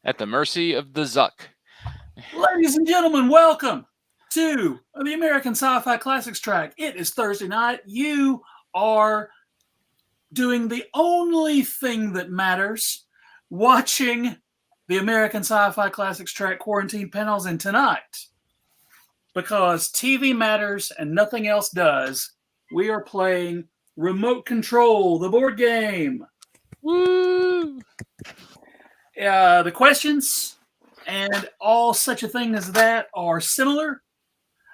at the mercy of the Zuck. Ladies and gentlemen, welcome to the American Sci-Fi Classics Track. It is Thursday night. You are doing the only thing that matters, watching the American Sci-Fi Classics Track Quarantine Panels. And tonight, because TV matters and nothing else does, we are playing Remote Control, the board game. Woo! The questions and all such a thing as that are similar.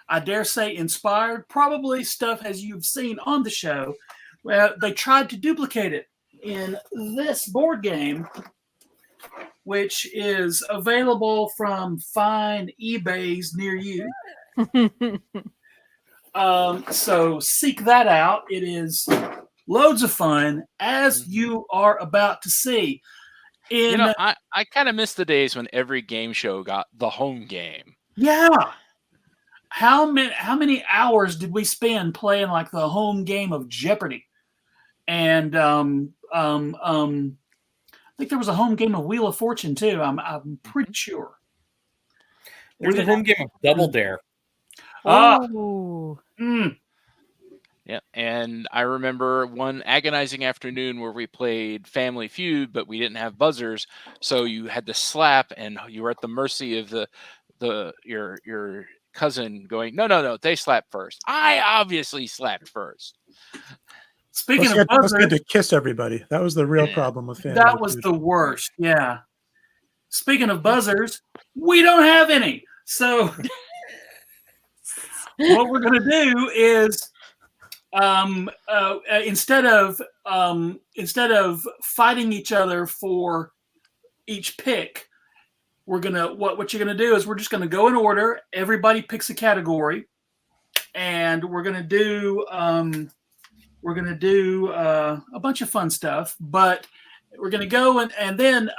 I dare say inspired. Probably stuff as you've seen on the show. They tried to duplicate it in this board game, which is available from fine eBays near you. So seek that out. It is loads of fun, as you are about to see. I kind of miss the days when every game show got the home game. Yeah. How many hours did we spend playing like the home game of Jeopardy? And I think there was a home game of Wheel of Fortune too. I'm pretty sure. There's a home game of Double Dare. Oh. Yeah, and I remember one agonizing afternoon where we played Family Feud, but we didn't have buzzers, so you had to slap, and you were at the mercy of your cousin going, no, they slapped first. I obviously slapped first. Speaking of buzzers, had to kiss everybody. That was the real problem with Family That was Feud. the worst. Yeah. Speaking of buzzers, we don't have any. So what we're going to do is instead of fighting each other for each pick, what you're gonna do is we're just gonna go in order. Everybody picks a category, and we're gonna do a bunch of fun stuff. But we're gonna go and then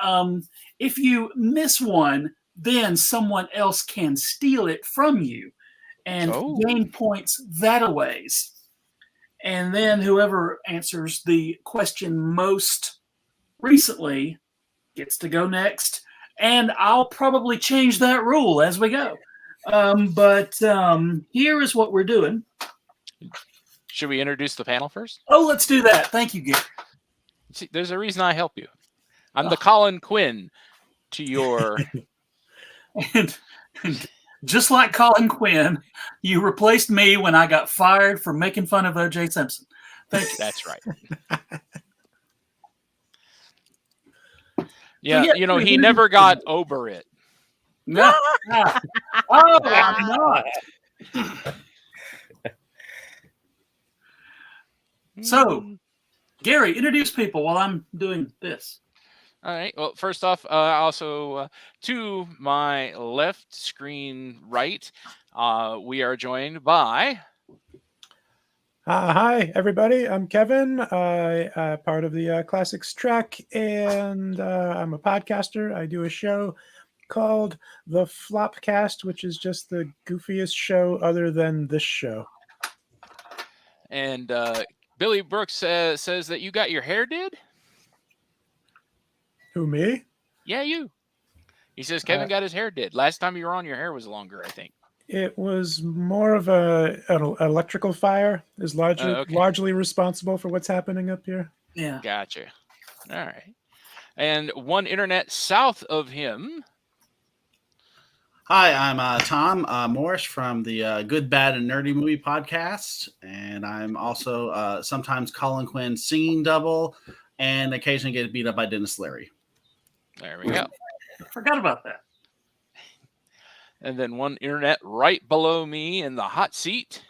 if you miss one, then someone else can steal it from you and gain points that ways. And then whoever answers the question most recently gets to go next. And I'll probably change that rule as we go. But here is what we're doing. Should we introduce the panel first? Oh, let's do that. Thank you, Gary. See, there's a reason I help you. I'm the Colin Quinn to your... and just like Colin Quinn, you replaced me when I got fired for making fun of O.J. Simpson. Thank you. That's right. Yeah, he never got over it. No. Oh, I'm not. So, Gary, introduce people while I'm doing this. All right. Well, first off, also to my left, screen right, we are joined by... Hi, everybody. I'm Kevin. I'm part of the Classics Track, and I'm a podcaster. I do a show called the Flopcast, which is just the goofiest show other than this show. And Billy Brooks says that you got your hair did? Who, me? Yeah, you. He says Kevin got his hair did. Last time you were on, your hair was longer, I think. It was more of an electrical fire is largely responsible for what's happening up here. Yeah. Gotcha. All right. And one internet south of him. Hi, I'm Tom Morris from the Good, Bad, and Nerdy Movie Podcast. And I'm also sometimes Colin Quinn singing double and occasionally get beat up by Dennis Leary. There we go. I forgot about that. And then one internet right below me in the hot seat.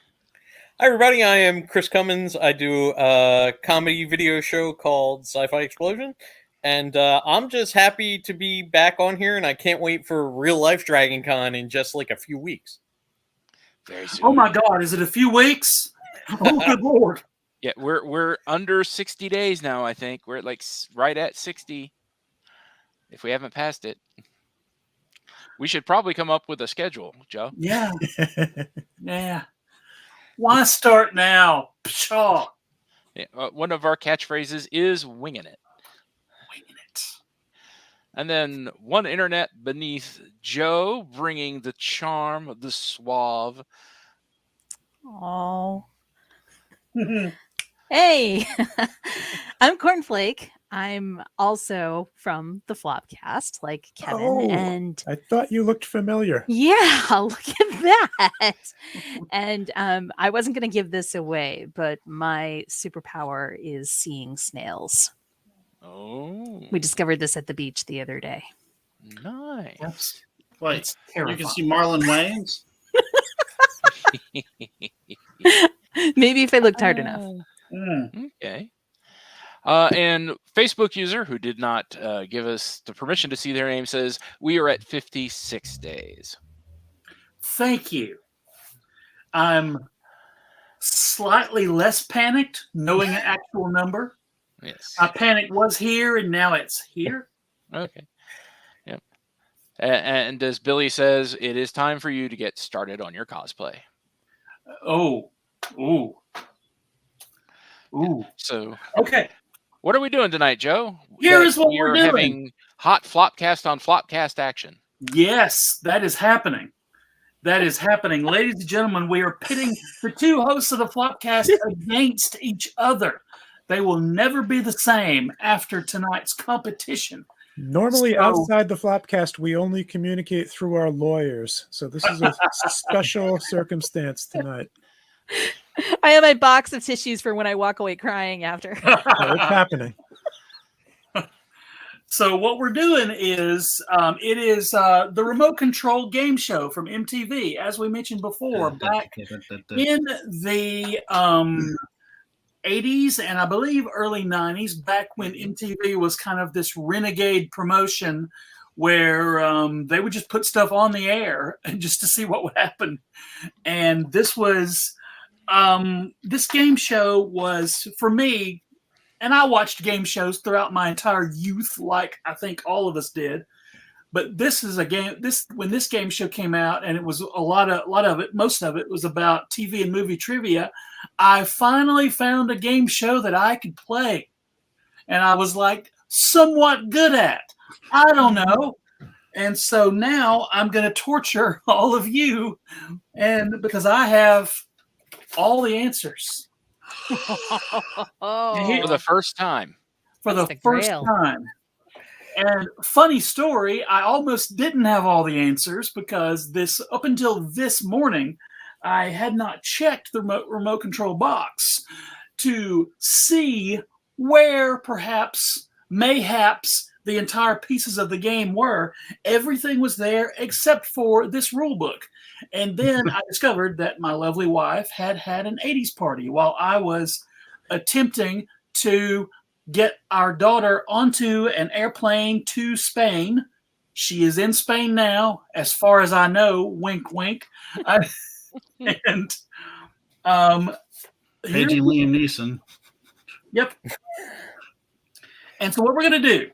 Hi, everybody. I am Chris Cummins. I do a comedy video show called Sci-Fi Explosion. And I'm just happy to be back on here, and I can't wait for real life Dragon Con in just like a few weeks. Very soon. Oh, my God. Is it a few weeks? Oh, good Lord. Yeah, we're under 60 days now, I think. We're like right at 60. If we haven't passed it. We should probably come up with a schedule, Joe. Yeah. Yeah. Why start now? Pshaw. Yeah, one of our catchphrases is winging it. Winging it. And then one internet beneath Joe, bringing the charm of the suave. Oh. Hey, I'm Kornflake. I'm also from the Flopcast, like Kevin. Oh, and I thought you looked familiar. yeah, look at that. And I wasn't going to give this away, but my superpower is seeing snails. Oh, We discovered this at the beach the other day. nice. That's, Wait, that's you can terrifying. see Marlon Wayans? Maybe if I looked hard enough. Okay. And Facebook user who did not give us the permission to see their name says, we are at 56 days. Thank you. I'm slightly less panicked knowing an actual number. Yes. My panic was here and now it's here. Okay. Yep. And as Billy says, it is time for you to get started on your cosplay. Oh, ooh. Ooh. So, Okay. what are we doing tonight, Joe? Here is what we're doing. Having hot Flopcast on Flopcast action. Yes, that is happening. That is happening. Ladies and gentlemen, we are pitting the two hosts of the Flopcast against each other. They will never be the same after tonight's competition. Normally, outside the Flopcast, we only communicate through our lawyers. So this is a special circumstance tonight. I have my box of tissues for when I walk away crying after. So it's happening. So what we're doing is, it is the remote control game show from MTV, as we mentioned before, back in the 80s and I believe early 90s, back when MTV was kind of this renegade promotion where they would just put stuff on the air and just to see what would happen. And this was, this game show was, for me, and I watched game shows throughout my entire youth, like I think all of us did. But this is a game. When this game show came out, and it was a lot of it, most of it was about TV and movie trivia. I finally found a game show that I could play, and I was like somewhat good at. I don't know, and so now I'm going to torture all of you, and because I have all the answers. For the first time. For the first Grail. time. And funny story, I almost didn't have all the answers because up until this morning, I had not checked the remote control box to see where mayhaps the entire pieces of the game were. Everything was there except for this rule book. And then I discovered that my lovely wife had an 80s party while I was attempting to get our daughter onto an airplane to Spain. She is in Spain now, as far as I know. Wink, wink. And Paging Liam Neeson. Yep. And so what we're going to do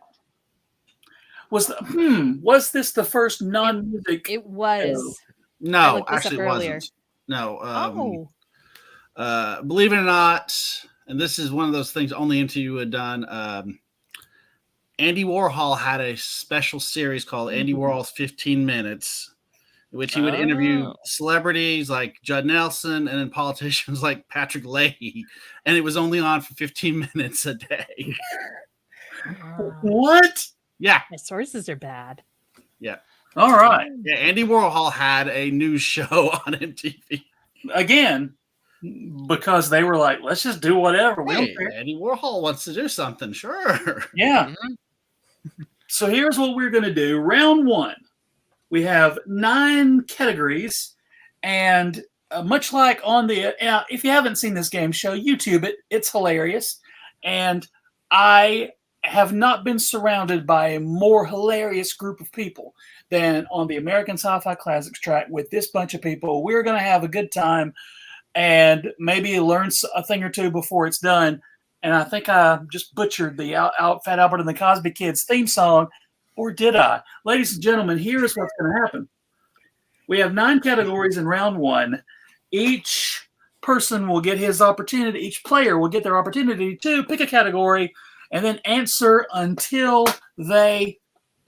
was this the first non-music? It was. I No, looked this up actually it earlier. wasn't. No. Oh. Believe it or not, and this is one of those things only MTV had done. Andy Warhol had a special series called Andy Warhol's 15 Minutes, in which he would interview celebrities like Judd Nelson and then politicians like Patrick Leahy, and it was only on for 15 minutes a day. What? Yeah. My sources are bad. Yeah. All right. Yeah, Andy Warhol had a news show on MTV. Again, because they were like, let's just do whatever. We Hey, don't care. Andy Warhol wants to do something, sure. Yeah. So here's what we're going to do. Round one. We have 9 categories. And much like on the, if you haven't seen this game show, YouTube it. It's hilarious. And I have not been surrounded by a more hilarious group of people than on the American Sci-Fi Classics Track with this bunch of people. We're going to have a good time and maybe learn a thing or two before it's done. And I think I just butchered the Fat Albert and the Cosby Kids theme song, or did I? Ladies and gentlemen, here is what's going to happen. We have 9 categories in round one. Each person will get his opportunity. Each player will get their opportunity to pick a category and then answer until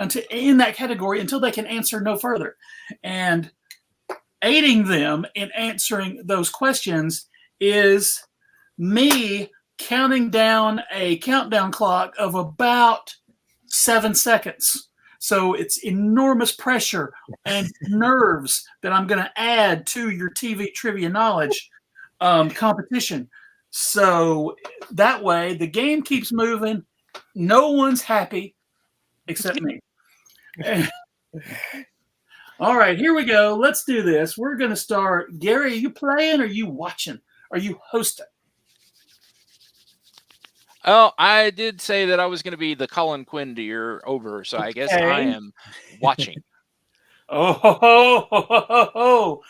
until in that category until they can answer no further. And aiding them in answering those questions is me counting down a countdown clock of about 7 seconds. So it's enormous pressure and nerves that I'm going to add to your TV trivia knowledge competition. So that way the game keeps moving. No one's happy except me. All right, here we go. Let's do this. We're going to start. Gary, are you playing or are you watching? Are you hosting? Oh, I did say that I was going to be the Colin Quinn to your over, so I guess I am watching. Oh,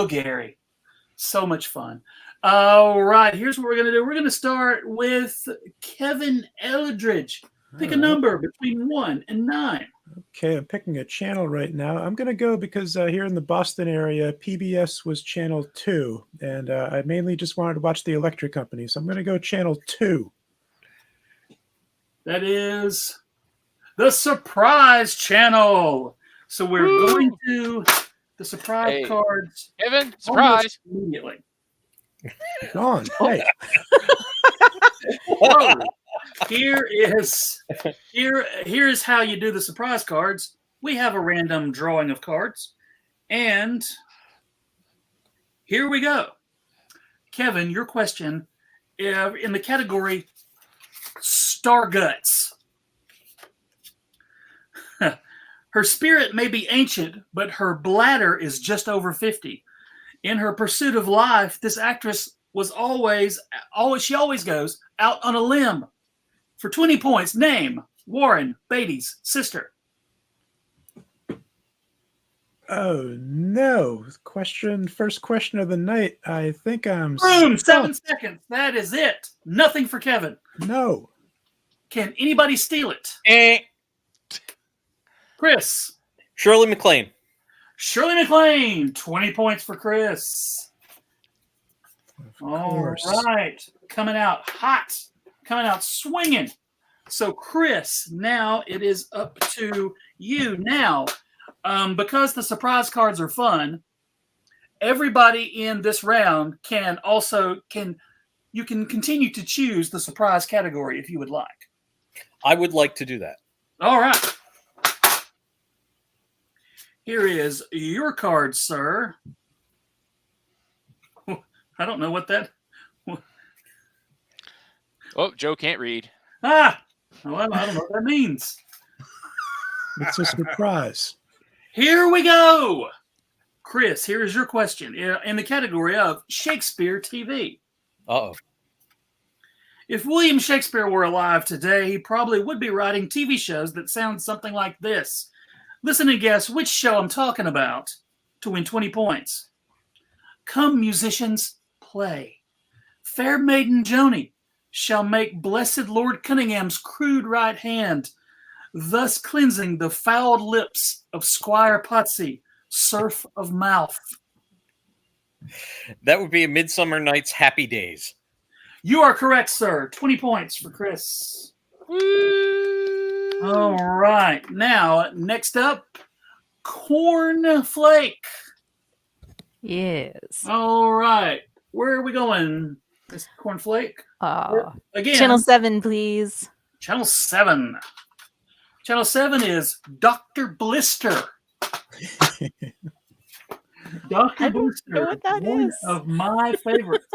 Gary. So much fun. All right, here's what we're going to do. We're going to start with Kevin Eldridge. Pick a number between 1 and 9. Okay, I'm picking a channel right now. I'm going to go because here in the Boston area, PBS was channel 2, and I mainly just wanted to watch the electric company, so I'm going to go channel 2. That is the Surprise Channel. So we're going to the surprise cards. Kevin, surprise. Immediately. Gone. Hey. Whoa. Here is how you do the surprise cards. We have a random drawing of cards. And here we go. Kevin, your question in the category Star Guts. Her spirit may be ancient, but her bladder is just over 50. In her pursuit of life, this actress was always goes out on a limb. For 20 points, name Warren Beatty's sister. Oh, no. First question of the night. I think I'm... Boom, 7 seconds. That is it. Nothing for Kevin. No. Can anybody steal it? Chris. Shirley MacLaine. Shirley MacLaine. 20 points for Chris. All right. Coming out hot. Coming out swinging. So, Chris, now it is up to you. Now, because the surprise cards are fun, everybody in this round can continue to choose the surprise category if you would like. I would like to do that. All right. Here is your card, sir. I don't know what that... Oh, Joe can't read. Well, I don't know what that means. It's a surprise. Here we go. Chris, here is your question in the category of Shakespeare TV. Uh-oh. If William Shakespeare were alive today, he probably would be writing TV shows that sound something like this. Listen and guess which show I'm talking about to win 20 points. Come, musicians, play. Fair maiden Joni shall make blessed Lord Cunningham's crude right hand, thus cleansing the fouled lips of Squire Potsy, serf of mouth. That would be A Midsummer Night's Happy Days. You are correct, sir. 20 points for Chris. Woo! All right. Now, next up, Kornflake. Yes. All right. Where are we going, Mr. Kornflake? Again, Channel 7, please. Channel 7. Channel 7 is Dr. Blister. Dr. Blister, know what that one is. of my favorites.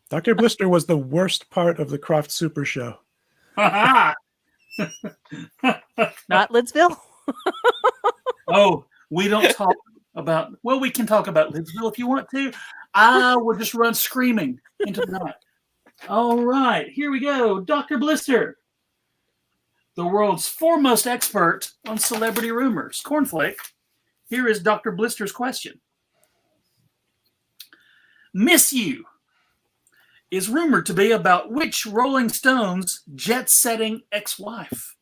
Dr. Blister was the worst part of the Croft Super Show. Ha Not Lidsville. Oh, we don't talk about... Well, we can talk about Lidsville if you want to. I will just run screaming into the night. All right, here we go. Dr. Blister, the world's foremost expert on celebrity rumors. Kornflake, here is Dr. Blister's question. Miss You is rumored to be about which Rolling Stones jet-setting ex-wife?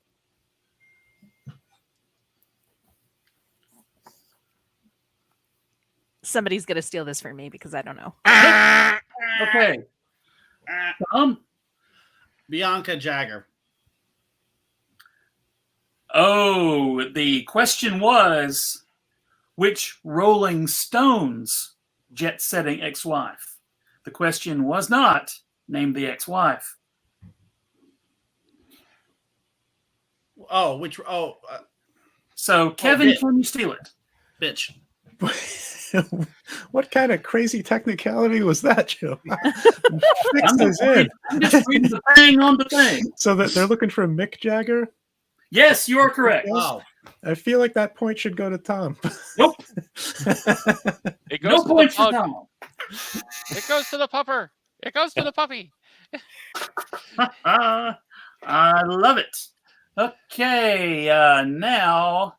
Somebody's going to steal this from me because I don't know. Okay. Bianca Jagger. Oh, the question was, which Rolling Stones jet-setting ex-wife? The question was not, name the ex-wife. Oh, So, Kevin, bitch. can you steal it? Bitch. What kind of crazy technicality was that, Joe? Fix this in. I'm just reading the thing on the thing. So that they're looking for Mick Jagger? Yes, you are correct. Oh, I feel like that point should go to Tom. Nope. It No goes to the points for pug. Tom. It goes to the pupper. It goes to the puppy. I love it. Okay, now,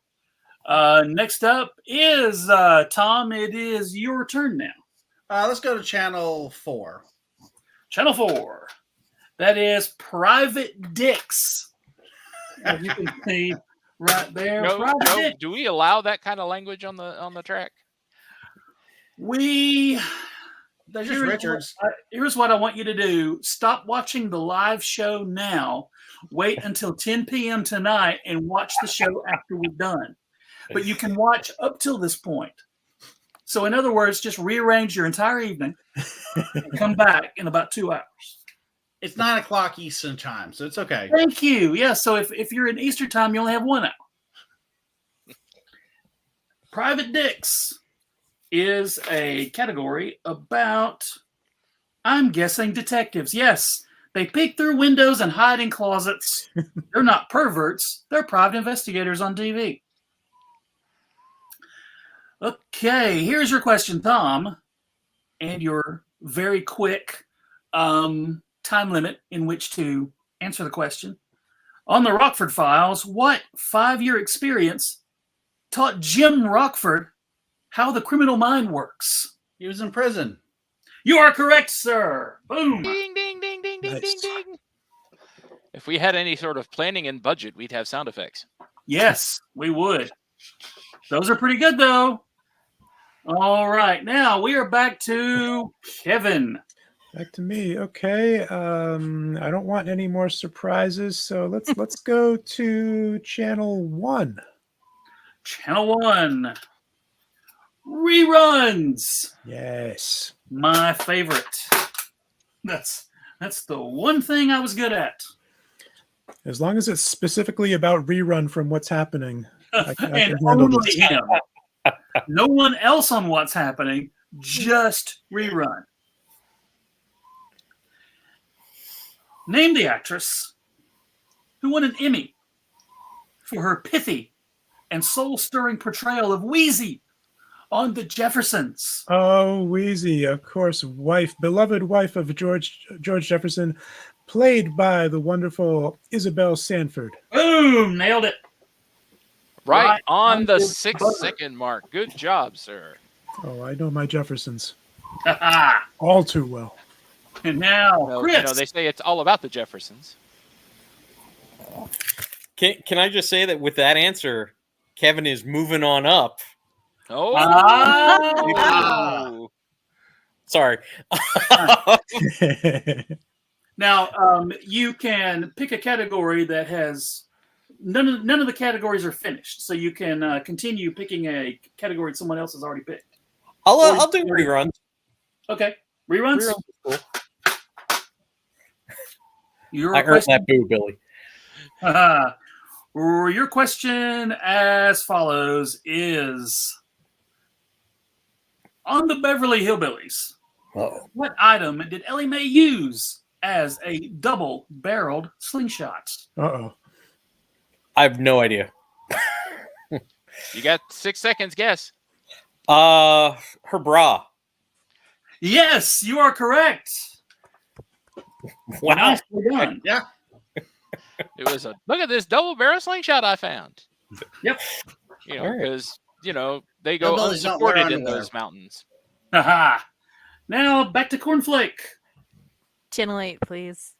next up is Tom. It is your turn now. let's go to channel 4. Channel 4. That is Private Dicks. As you can see right there. No, Private no, Dicks. do we allow that kind of language on the track? That's just Richards. Here's what I want you to do. Stop watching the live show now. Wait until 10 p.m. tonight and watch the show after we're done. But you can watch up till this point. So in other words, just rearrange your entire evening and come back in about 2 hours. It's 9 o'clock Eastern time, so it's okay. Thank you. Yeah, so if you're in Easter time, you only have 1 hour. Private Dicks is a category about, I'm guessing, detectives. Yes, they peek through windows and hide in closets. They're not perverts. They're private investigators on TV. Okay, here's your question, Tom, and your very quick time limit in which to answer the question. On the Rockford Files, what 5-year experience taught Jim Rockford how the criminal mind works? He was in prison. You are correct, sir. Boom. Ding, ding, ding, ding, ding, Nice. ding, ding. If we had any sort of planning and budget, we'd have sound effects. Yes, we would. Those are pretty good, though. All right, now we are back to Kevin. Back to me. Okay. I don't want any more surprises, so let's go to channel 1. Channel 1. Reruns. Yes. My favorite. That's the one thing I was good at. As long as it's specifically about rerun from what's happening. I can And handle only this. him. No one else on what's happening, just rerun. Name the actress who won an Emmy for her pithy and soul-stirring portrayal of Wheezy on The Jeffersons. Oh, Wheezy, of course, beloved wife of George Jefferson, played by the wonderful Isabel Sanford. Boom! Nailed it. Right on the under 6-second mark. Good job, sir. Oh, I know my Jeffersons and all too well. now, Well, Chris. they say it's all about the Jeffersons. Can I just say that with that answer, Kevin is moving on up. Oh, Ah. Sorry. Now, you can pick a category that has none of the categories are finished, so you can continue picking a category someone else has already picked. I'll do reruns. Okay, reruns. Reruns is cool. Your I earned that boo, Billy. Your question as follows is: on the Beverly Hillbillies, Uh-oh. what item did Ellie Mae use as a double-barreled slingshot? Uh-oh. I have no idea. you got 6 seconds. Guess. Her bra. Yes, you are correct. Wow. Nicely done. Yeah. It was look at this double barrel slingshot I found. Yep. You know, All right. because they go Hillbillies don't wear unsupported in underwear. those mountains. Haha. Now back to Kornflake. Channel 8, please.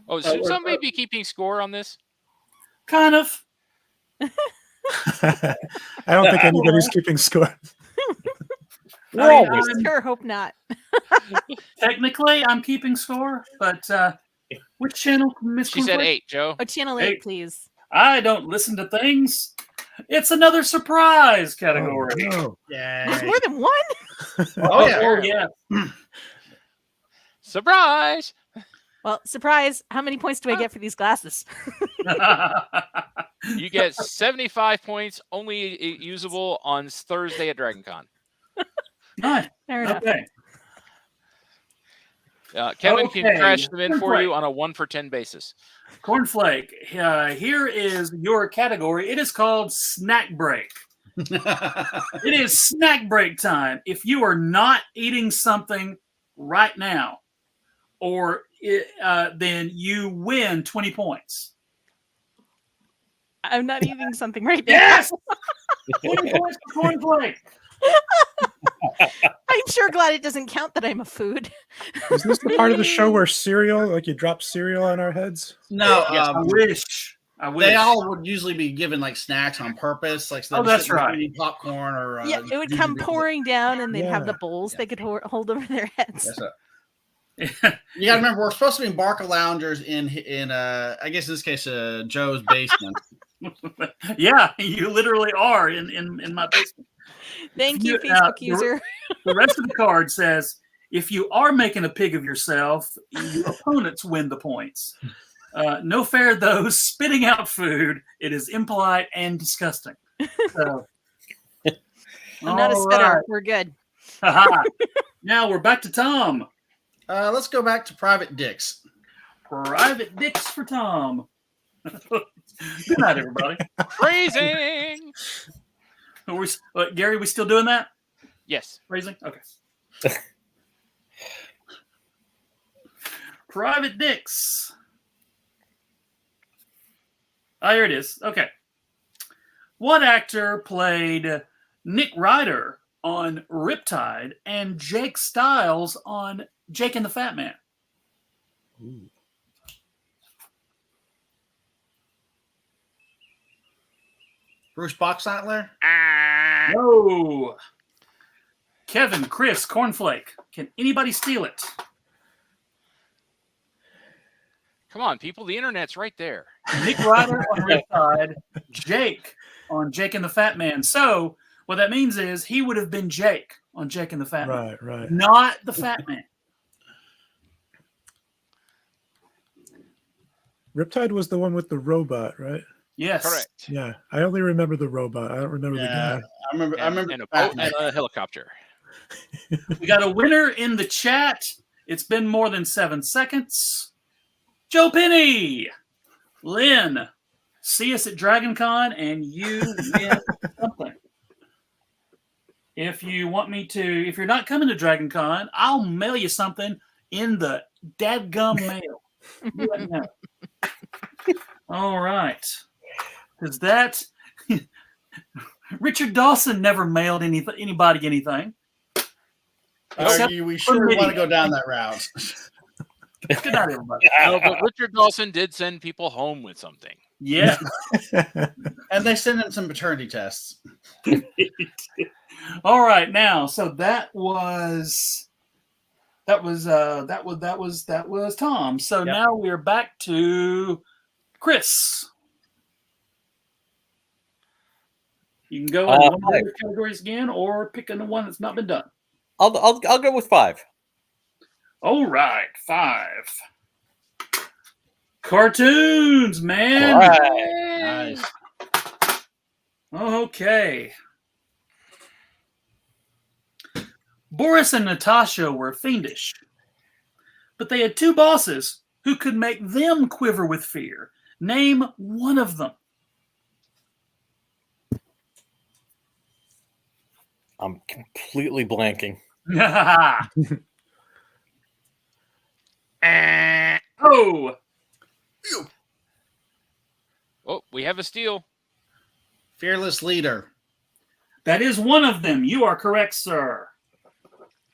Oh, should somebody be keeping score on this? Kind of. I don't think anybody's keeping score. I'm- Sure hope not. Technically, I'm keeping score, but Which channel, Miss She said Cornflake? 8, Joe. Oh, channel Hey. 8, please. I don't listen to things. It's another surprise category. Oh, no. There's Yay. more than one. Oh, yeah. Oh, yeah. Surprise! Well, surprise. How many points do I get for these glasses? You get 75 points, only usable on Thursday at DragonCon. Nice. Fair enough. Okay. Kevin can Okay. crash them in for you Cornflake. on a 1 for 10 basis. Cornflake, here is your category. It is called Snack Break. It is snack break time. If you are not eating something right now, then you win 20 points. I'm not eating something right now. Yes! 20 points for Cornflake. I'm sure glad it doesn't count that I'm a food. Is this the part of the show where cereal, like you drop cereal on our heads? No, Yes, I wish. they all would usually be given like snacks on purpose. Like, so Oh, that's right. eating popcorn or Yeah, it would come pouring down, and they'd have the Yeah. bowls they could hold over their heads. Yes, sir. You gotta remember, we're supposed to be in Barca Loungers in I guess in this case, Joe's basement. Yeah, you literally are in my basement. Thank you, You- uh, Facebook user. The rest of the card says, if you are making a pig of yourself, your opponents win the points. No fair those spitting out food. It is impolite and disgusting. So, I'm not a all spitter. right. We're good. Haha. Now we're back to Tom. Let's go back to Private Dicks. Private dicks for Tom. Good night, everybody. Phrasing! Gary, we still doing that? Yes. Phrasing? Okay. Private dicks. Oh, here it is. Okay. What actor played Nick Ryder on Riptide and Jake Styles on Jake and the Fat Man? Bruce Boxleitner? No. Kevin, Chris, Cornflake. Can anybody steal it? Come on, people. The internet's right there. Nick Ryder on Riptide, Jake on Jake and the Fat Man. So what that means is he would have been Jake on Jake and the Fat Man, Right. not the Fat Man. Riptide was the one with the robot, right? Yes. Correct. Yeah, I only remember the robot. I don't remember the Yeah, guy. I remember. And a boat and a helicopter. We got a winner in the chat. It's been more than 7 seconds. Joe Penny, Lynn, see us at DragonCon and you win something. If you want me to, if you're not coming to DragonCon, I'll mail you something in the dadgum mail. You let me know. All right. Because that, Richard Dawson never mailed anybody anything. Except We sure me. want to go down that route. Good night, everybody. No, but Richard Dawson did send people home with something. Yeah. And they send them some paternity tests. All right, now, so that was Tom. So Yep. now we're back to Chris. You can go on one of the other categories again, or pick on the one that's not been done. I'll go with 5. All right, 5. Cartoons, man. All right. Nice. Okay. Boris and Natasha were fiendish, but they had 2 bosses who could make them quiver with fear. Name one of them. I'm completely blanking. Oh, Oh, we have a steal. Fearless Leader, that is one of them. You are correct, sir.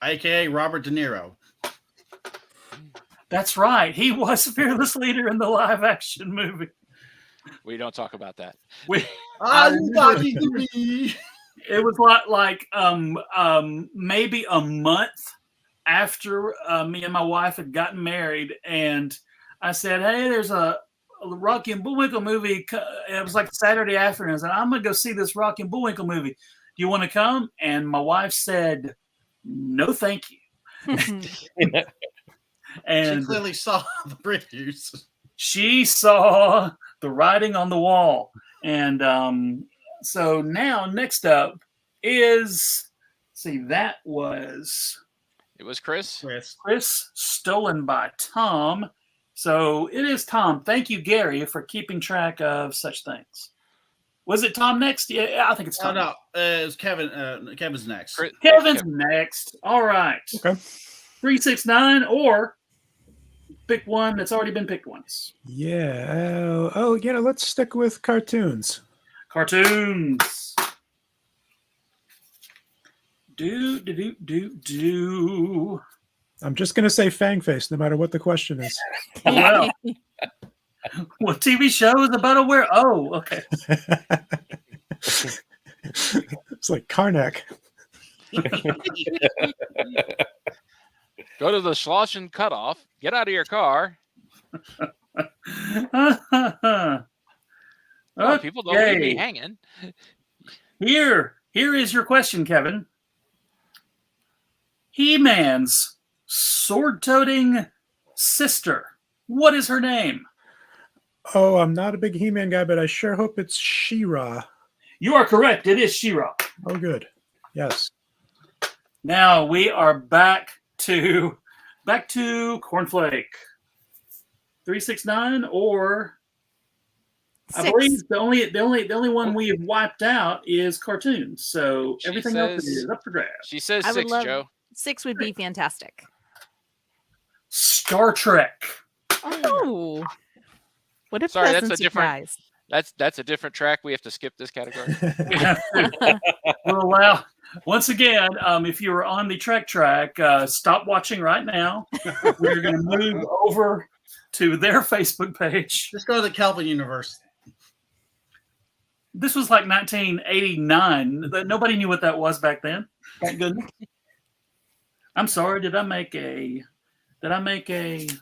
aka Robert De Niro. That's right. He was fearless leader in the live action movie. We don't talk about that. We, You thought he could be. it was like maybe a month after me and my wife had gotten married, and I said, hey, there's a Rocky and Bullwinkle movie. It was like Saturday afternoon. I said, I'm going to go see this Rocky and Bullwinkle movie. Do you want to come? And my wife said, no, thank you. And she clearly saw the previews. She saw the writing on the wall. And so now next up is, it was Chris. Chris, stolen by Tom. So it is Tom. Thank you, Gary, for keeping track of such things. Was it Tom next? Yeah, I think it's Tom. No, it's Kevin. Kevin's next. Kevin's next. All right. Okay. 369 or pick one that's already been picked once. Yeah. Let's stick with cartoons. Cartoons. Do. I'm just going to say Fangface, no matter what the question is. Well, what TV show is about a where? Oh, okay. It's like Karnak. Go to the Schlossen Cutoff. Get out of your car. Oh, people don't leave me hanging. Here is your question, Kevin. He-Man's sword-toting sister. What is her name? Oh, I'm not a big He-Man guy, but I sure hope it's She-Ra. You are correct. It is She-Ra. Oh, good. Yes. Now we are back to Kornflake. 369 or 6. I believe the only one we have wiped out is cartoons. So everything else is up for grabs. She says I would 6, love- Joe. 6 would be fantastic. Star Trek. Oh. What if Sorry, that's that's a different- surprise? That's a different track. We have to skip this category. Well, once again, if you were on the track, stop watching right now. We're going to move over to their Facebook page. Just go to the Kelvin universe. This was like 1989. Nobody knew what that was back then. Thank goodness. I'm sorry. Did I make a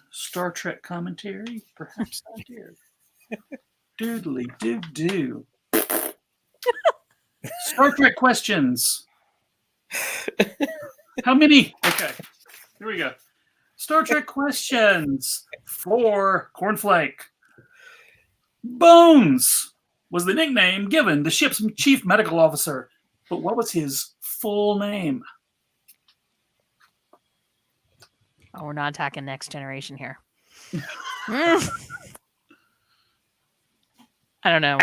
Star Trek commentary? Perhaps I did. Doodly doo. Star Trek questions. How many? Okay, here we go. Star Trek questions for Kornflake. Bones was the nickname given the ship's chief medical officer, but what was his full name? Oh, we're not attacking Next Generation here. I don't know.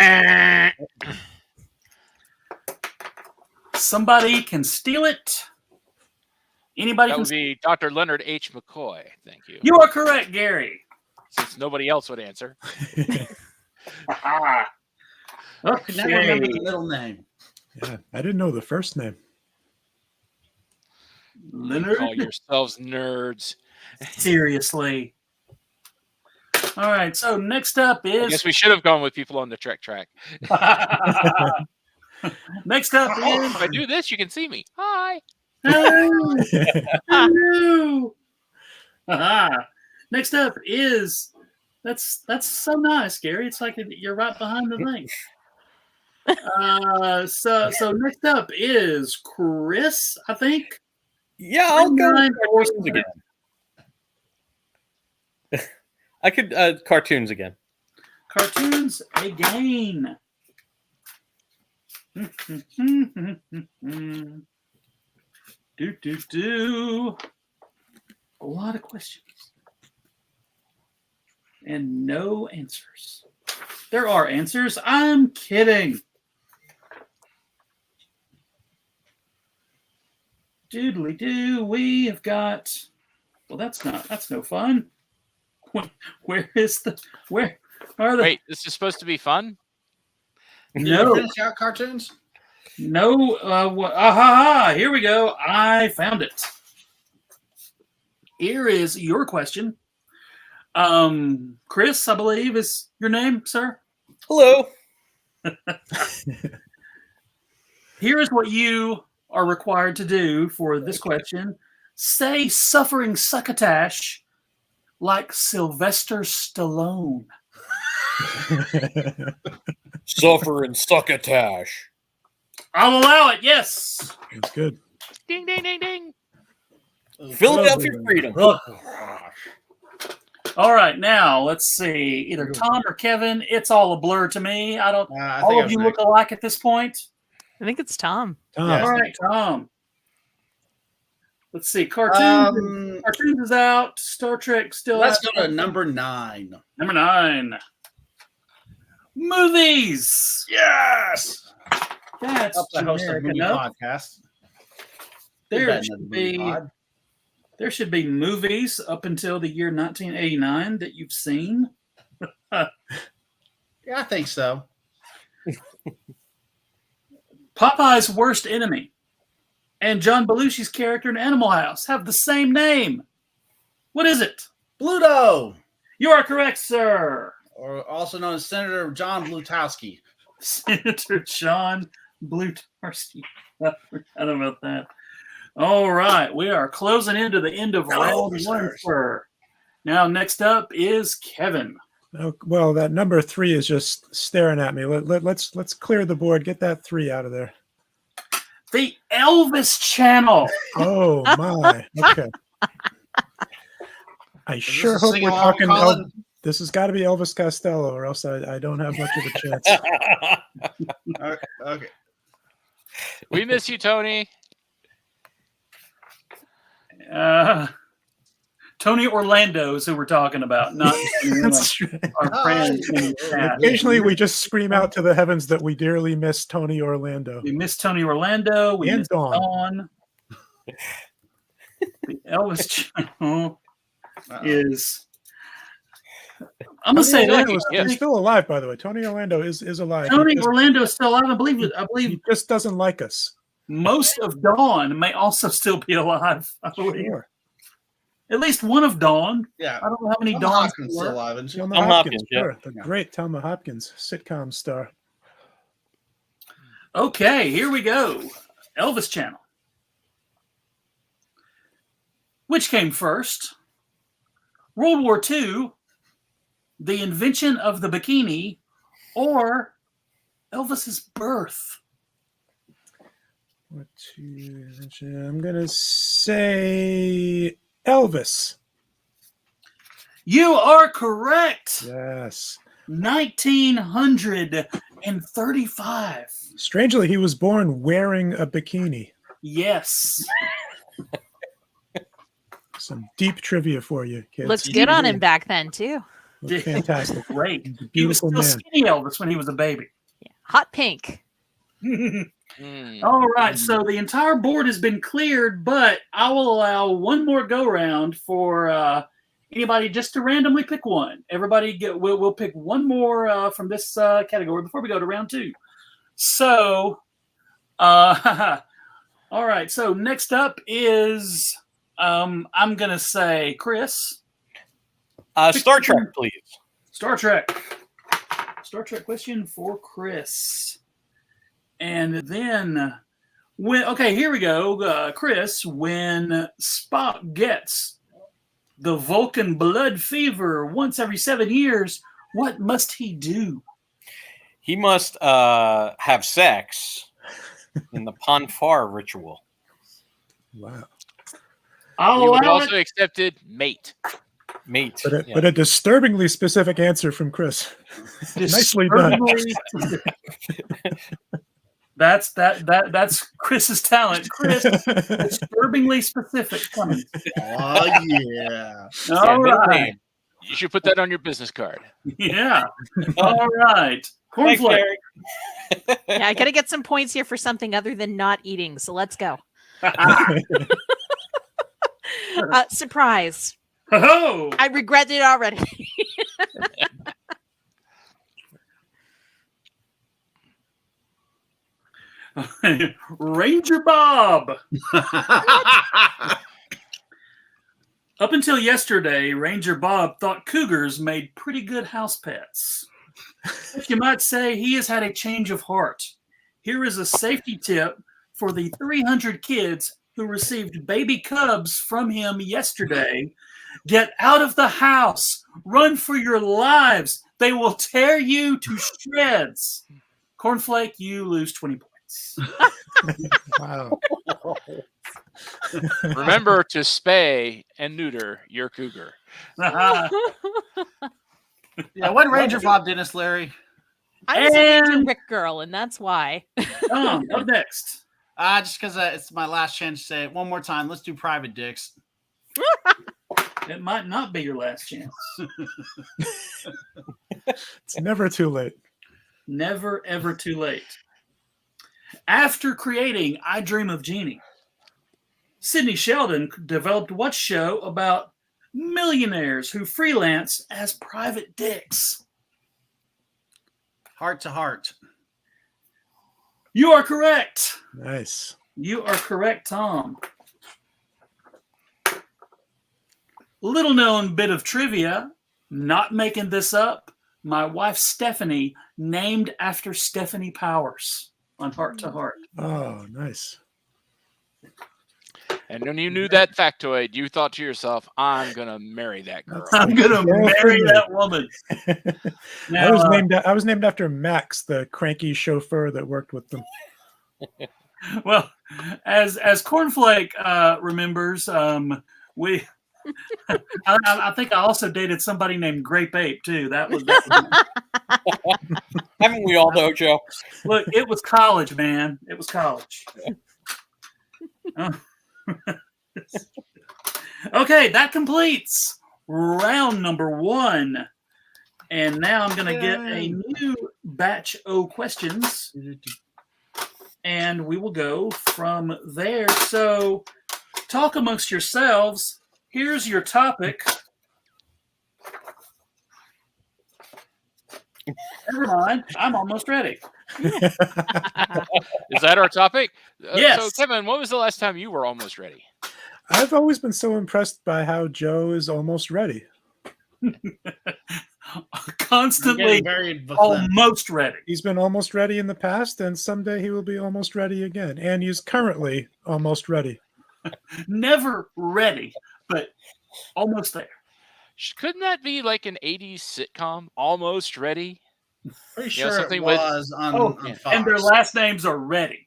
Somebody can steal it. Anybody That can would be Dr. Leonard H. McCoy. Thank you. You are correct, Gary. Since nobody else would answer. Aha. I could never remember the middle name. Yeah, I didn't know the first name. Leonard. Call yourselves nerds. Seriously. All right, so next up I is guess we should have gone with people on the track. next up is If I do this, you can see me. Hi. Hello. Next up is that's so nice, Gary. It's like you're right behind the thing. So next up is Chris, I think. Yeah, I'll go with 39 or cartoons again. I could cartoons again. Cartoons again. Do. A lot of questions. And no answers. There are answers. I'm kidding. Doodly doo. We have got. Well, that's no fun. Where are the? Wait, this is supposed to be fun? No. Finish out cartoons? No. Here we go. I found it. Here is your question. Chris, I believe is your name, sir. Hello. Here is what you are required to do for this question. Say suffering succotash like Sylvester Stallone? Suffer and succotash. I'll allow it. Yes. That's good. Ding, ding, ding, ding. Philadelphia Freedom. All right, now let's see. Either Tom or Kevin. It's all a blur to me. I don't. I all think of you look alike at this point. I think it's Tom. Tom. Yeah. All right, Tom. Let's see. Cartoons. Cartoons is out. Star Trek still. Let's out. go to number 9. Number 9. Movies. Yes. That's Up the host of generic movie enough. podcast. There should be movies up until the year 1989 that you've seen. Yeah, I think so. Popeye's worst enemy and John Belushi's character in Animal House have the same name. What is it? Bluto, You are correct, sir. or also known as Senator John Blutowski. Senator John Blutarsky. I forgot about that. All right, we are closing into the end of round 1, sir. Now, next up is Kevin. Oh, well, that number 3 is just staring at me. Let's clear the board. Get that 3 out of there. The Elvis Channel. Oh my. Okay. I sure this a hope we're sing-along, talking. Colin? This has got to be Elvis Costello, or else I don't have much of a chance. Okay. We miss you, Tony. Tony Orlando is who we're talking about, not That's right. our friend. in the chat. Occasionally, we just scream out to the heavens that we dearly miss Tony Orlando. We miss Tony Orlando. We And miss Dawn. Dawn. The Elvis Channel is. I'm gonna say Orlando that is yeah. he's still alive, by the way. Tony Orlando is alive. Tony Orlando is still alive. I believe He just doesn't like us. most of Dawn may also still be alive. I believe Sure. at least one of Dawn. Yeah. I don't know how many Tom Dawns Hopkins there still were. alive, isn't she? Thelma Tom Hopkins, Hopkins, yeah. sure. The great Thelma Hopkins, sitcom star. Okay, here we go. Elvis Channel. Which came first? World War II, the invention of the bikini, or Elvis's birth? I'm gonna say Elvis. You are correct. Yes. 1935. Strangely, he was born wearing a bikini. Yes. Some deep trivia for you, kids. Looks good on him back then too. Looked fantastic. Great. He's a He was beautiful still man. skinny Elvis when he was a baby. Yeah. Hot pink. All right, so the entire board has been cleared, but I will allow one more go round for anybody just to randomly pick one. Everybody we'll pick one more from this category before we go to round 2. So, all right. So next up is I'm gonna say Chris. Star Trek, please. Star Trek. Star Trek question for Chris. And then, here we go. Chris, when Spock gets the Vulcan blood fever once every 7 years, what must he do? He must have sex in the Ponfar ritual. Wow. I'll You would allow also it. accepted mate. Mate. But a disturbingly specific answer from Chris. Nicely done. That's Chris's talent. Chris, disturbingly specific. Cummins. Oh, yeah. All middle right. name. You should put that on your business card. Yeah. All right. Thanks, Kornflake. Eric. Yeah, I gotta get some points here for something other than not eating. So let's go. Surprise. Oh, I regret it already. Ranger Bob. Up until yesterday, Ranger Bob thought cougars made pretty good house pets. But you might say he has had a change of heart. Here is a safety tip for the 300 kids who received baby cubs from him yesterday. Get out of the house. Run for your lives. They will tear you to shreds. Kornflake, you lose 20 points. Wow. Remember to spay and neuter your cougar. Yeah, what Ranger Bob Dennis, Larry? I was a Ranger And- Rick girl, and that's why. Tom, up next. Just because it's my last chance to say it one more time. Let's do private dicks. It might not be your last chance. It's never too late. Never, ever too late. After creating I Dream of Jeannie, Sidney Sheldon developed what show about millionaires who freelance as private dicks? Heart to Heart. You are correct. Nice. You are correct, Tom. Little known bit of trivia, not making this up. My wife Stephanie, named after Stephanie Powers on Heart to Heart. Oh, nice. And when you knew that factoid, you thought to yourself, I'm going to marry that girl. I'm gonna marry that woman. Now, I was named after Max, the cranky chauffeur that worked with them. well, as Kornflake remembers, we. I think I also dated somebody named Grape Ape too. That was Haven't we all though, Joe? look. It was college, man. It was college. Okay, that completes round number 1. And now I'm going to get a new batch of questions. And we will go from there. So, talk amongst yourselves. Here's your topic. Never mind. I'm almost ready. Is that our topic? Yes. So, Kevin, when was the last time you were almost ready? I've always been so impressed by how Joe is almost ready. Constantly almost ready. He's been almost ready in the past, and someday he will be almost ready again. And he's currently almost ready. Never ready, but almost there. Couldn't that be like an 80s sitcom? Almost ready? Pretty Yeah, sure something it with- was on Fox. And their last names are Reddy.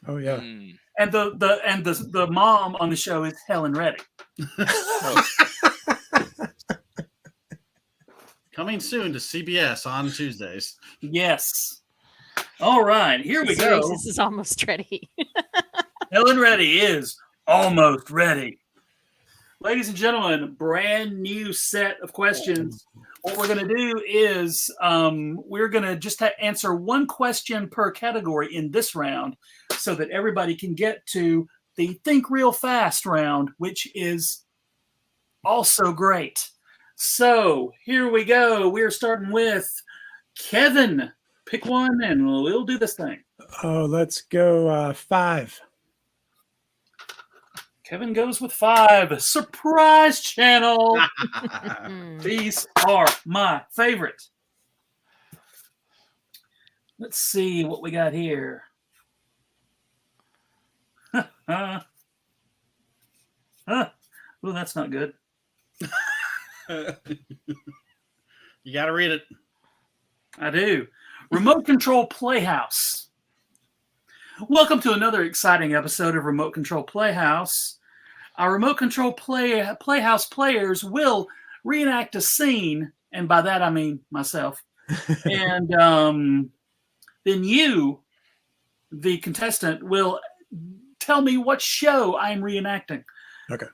Oh yeah. Mm. And the mom on the show is Helen Reddy. Coming soon to CBS on Tuesdays. Yes. All right, here we go. This is almost ready. Helen Reddy is almost ready. Ladies and gentlemen, brand new set of questions. What we're going to do is we're going to just answer one question per category in this round so that everybody can get to the Think Real Fast round, which is also great. So here we go. We're starting with Kevin. Pick one and we'll do this thing. Oh, let's go 5. Kevin goes with 5. Surprise channel. These are my favorite. Let's see what we got here. Oh, that's not good. You got to read it. I do. Remote Control Playhouse. Welcome to another exciting episode of Remote Control Playhouse. Our Remote Control Playhouse players will reenact a scene, and by that I mean myself. And then you, the contestant, will tell me what show I'm reenacting. Okay.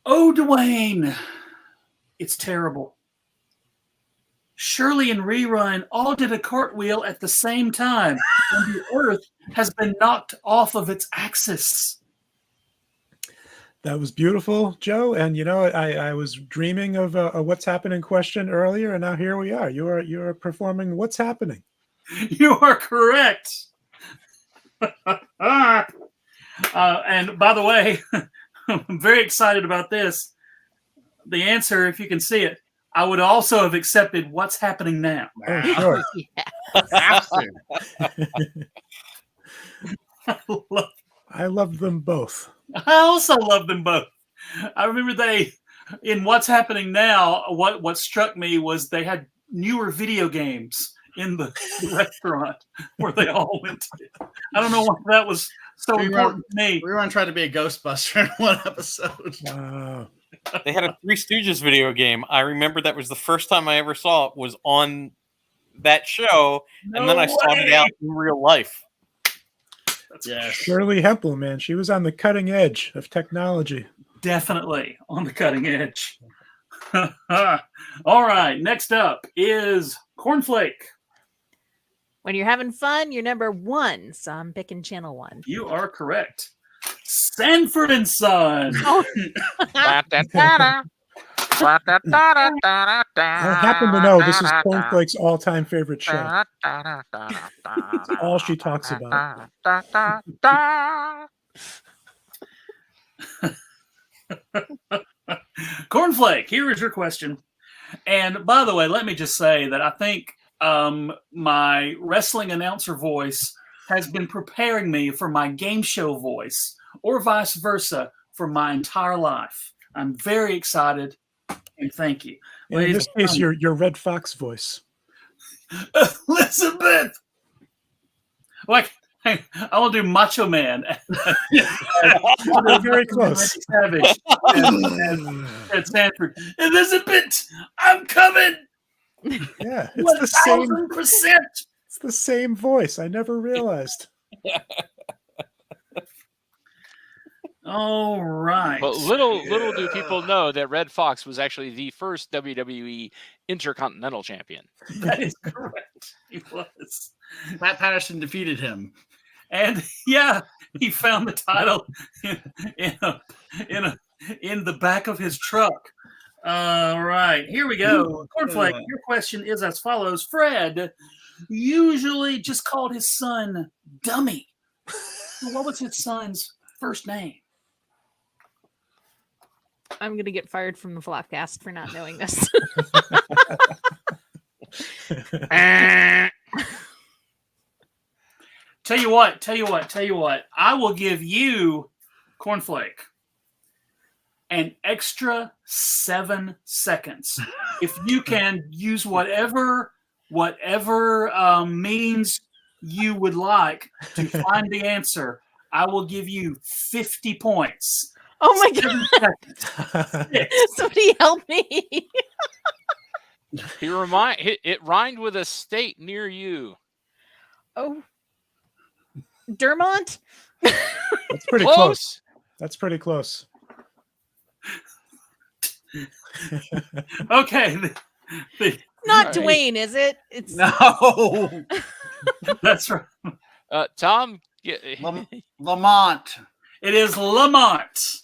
Oh, Dwayne, it's terrible. Shirley and Rerun all did a cartwheel at the same time, and the Earth has been knocked off of its axis. That was beautiful, Joe. And you know, I was dreaming of a What's Happening question earlier, and now here we are. You are performing What's Happening. You are correct. And by the way, I'm very excited about this. The answer, if you can see it, I would also have accepted What's Happening Now. Oh, sure. Have to. I love them both. I also love them both. I remember in What's Happening Now, what struck me was they had newer video games in the restaurant where they all went to. I don't know why that was so important to me. We were on trying to be a Ghostbuster in one episode. Wow. They had a Three Stooges video game. I remember that was the first time I ever saw it was on that show, and then I sought it out in real life. Yes. Shirley Hempel, man, she was on the cutting edge of technology. Definitely on the cutting edge. All right, next up is Kornflake. When you're having fun, you're number 1. So I'm picking channel 1. You are correct. Sanford and Son. Oh. I happen to know this is Kornflake's all-time favorite show. It's all she talks about. Kornflake, here is your question. And by the way, let me just say that I think my wrestling announcer voice has been preparing me for my game show voice, or vice versa, for my entire life. I'm very excited, and thank you. And in this case, your Red Fox voice. Elizabeth! Like, I want to do Macho Man. They're very close. Savage at Sanford. Elizabeth, I'm coming! Yeah, it's the same. 1000%. It's the same voice. I never realized. All right. But little do people know that Red Fox was actually the first WWE Intercontinental Champion. That is correct. He was. Pat Patterson defeated him. And yeah, he found the title in the back of his truck. All right, here we go. Kornflake, your question is as follows. Fred usually just called his son Dummy. So what was his son's first name? I'm going to get fired from the Flopcast for not knowing this. Tell you what. I will give you, Kornflake, an extra 7 seconds. If you can use whatever means you would like to find the answer, I will give you 50 points. Oh my God. Somebody help me. It rhymed with a state near you. Oh. Dermont? That's pretty close. That's pretty close. Okay. Not Dwayne, is it? It's No. That's right. Tom. Lamont. It is Lamont.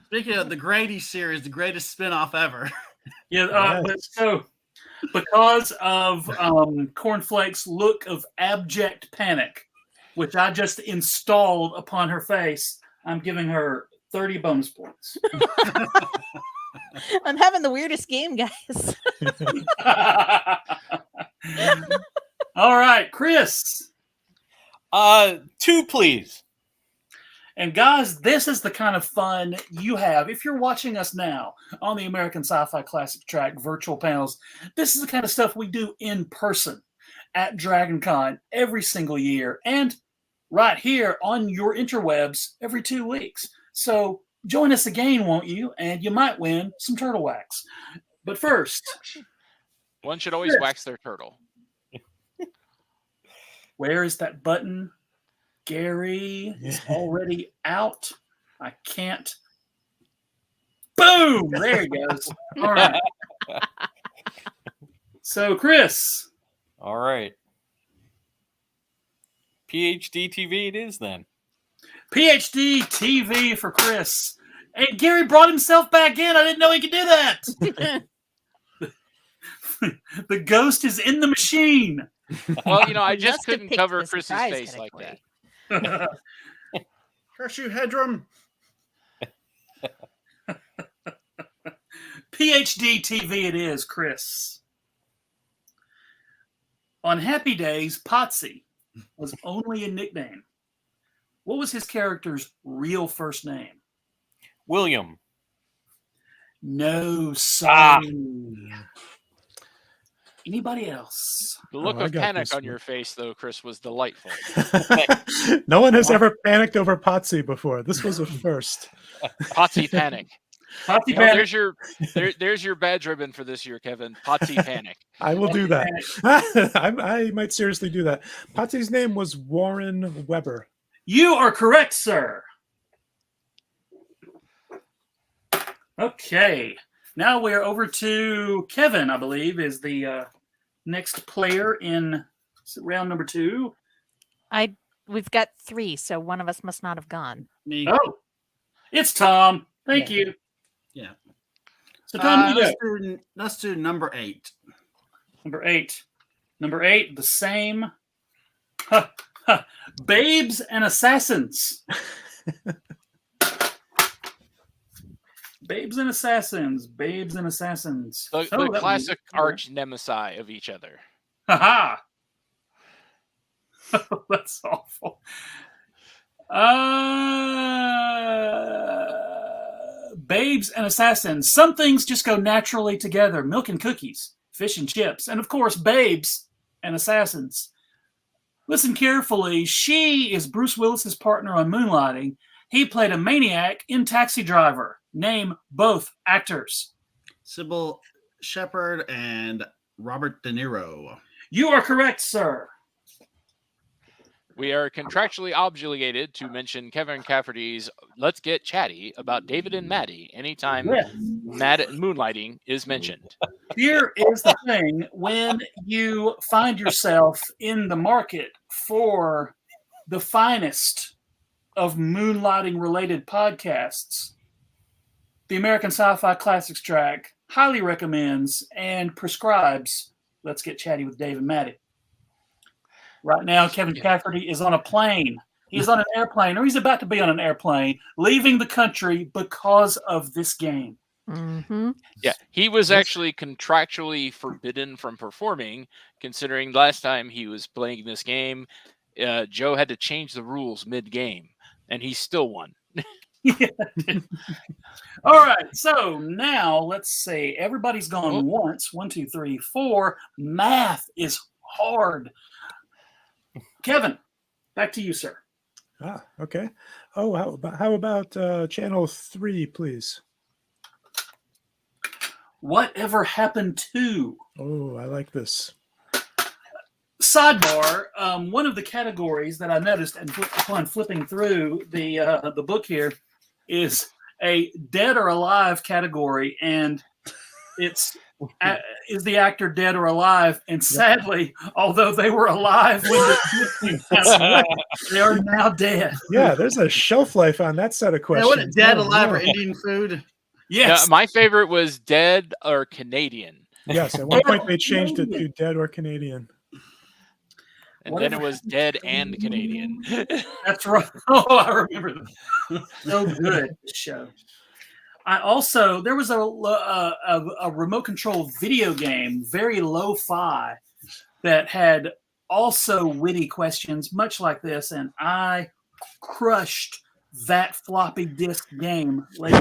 Speaking of the Grady series, the greatest spinoff ever. Yeah. So, because of Kornflake's look of abject panic, which I just installed upon her face, I'm giving her 30 bonus points. I'm having the weirdest game, guys. All right, Chris. 2, please. And guys, this is the kind of fun you have if you're watching us now on the American Sci-Fi Classic Track virtual panels. This is the kind of stuff we do in person at DragonCon every single year, and right here on your interwebs every 2 weeks. So join us again, won't you? And you might win some turtle wax. But first, one should always wax their turtle. Where is that button? Gary is already out. I can't. Boom! There he goes. All right. So, Chris. All right. PhD TV it is then. PhD TV for Chris. And Gary brought himself back in. I didn't know he could do that. The ghost is in the machine. Well, I just couldn't cover Chris's face like that. Curse you, Hedrum. PhD TV it is, Chris. On happy days, Potsy was only a nickname. What was his character's real first name? William. No, sorry. Anybody else? The look I of got panic this on one. your face, though, Chris, was delightful. No one has ever panicked over Potsy before. This was a first. Potsy panic. Potsy You know, Panic. there's your badge ribbon for this year, Kevin. Potsy panic. I will do that. I might seriously do that. Potsy's name was Warren Weber. You are correct, sir. Okay. Now we're over to Kevin, I believe, is the next player in round number 2. We've got 3, so one of us must not have gone. Me. Oh, it's Tom. Thank you. Yeah. So, Tom, you Let's do number 8. Number 8. Number 8, the same. Babes and Assassins. Babes and Assassins. Babes and Assassins. The classic arch nemesis of each other. Haha. That's awful. Babes and Assassins. Some things just go naturally together. Milk and cookies, fish and chips, and of course, babes and assassins. Listen carefully. She is Bruce Willis's partner on Moonlighting. He played a maniac in Taxi Driver. Name both actors. Sybil Shepherd and Robert De Niro. You are correct, sir. We are contractually obligated to mention Kevin Cafferty's Let's Get Chatty about David and Maddie anytime Moonlighting is mentioned. Here is the thing. When you find yourself in the market for the finest of Moonlighting-related podcasts, the American Sci-Fi Classics Track highly recommends and prescribes Let's Get Chatty with Dave and Maddie. Right now, Kevin Cafferty is on a plane. He's on an airplane, or he's about to be on an airplane, leaving the country because of this game. Mm-hmm. Yeah, he was actually contractually forbidden from performing, considering last time he was playing this game, Joe had to change the rules mid-game, and he still won. All right, so now let's see. Everybody's gone once. 1, 2, 3, 4. Math is hard. Kevin, back to you, sir. Okay. Oh, how about channel 3, please? Whatever happened to? Oh, I like this. Sidebar, one of the categories that I noticed upon flipping through the book here is a dead or alive category, and it's is the actor dead or alive? And sadly, although they were alive when they are now dead. Yeah, there's a shelf life on that set of questions. What, dead, alive, or Indian food? Yes. My favorite was dead or Canadian. Yes, at one point they changed it to dead or Canadian. And then it was dead and Canadian. That's right. Oh, I remember that. So good, this show. There was a remote control video game, very lo-fi, that had also witty questions, much like this, and I crushed that floppy disk game later.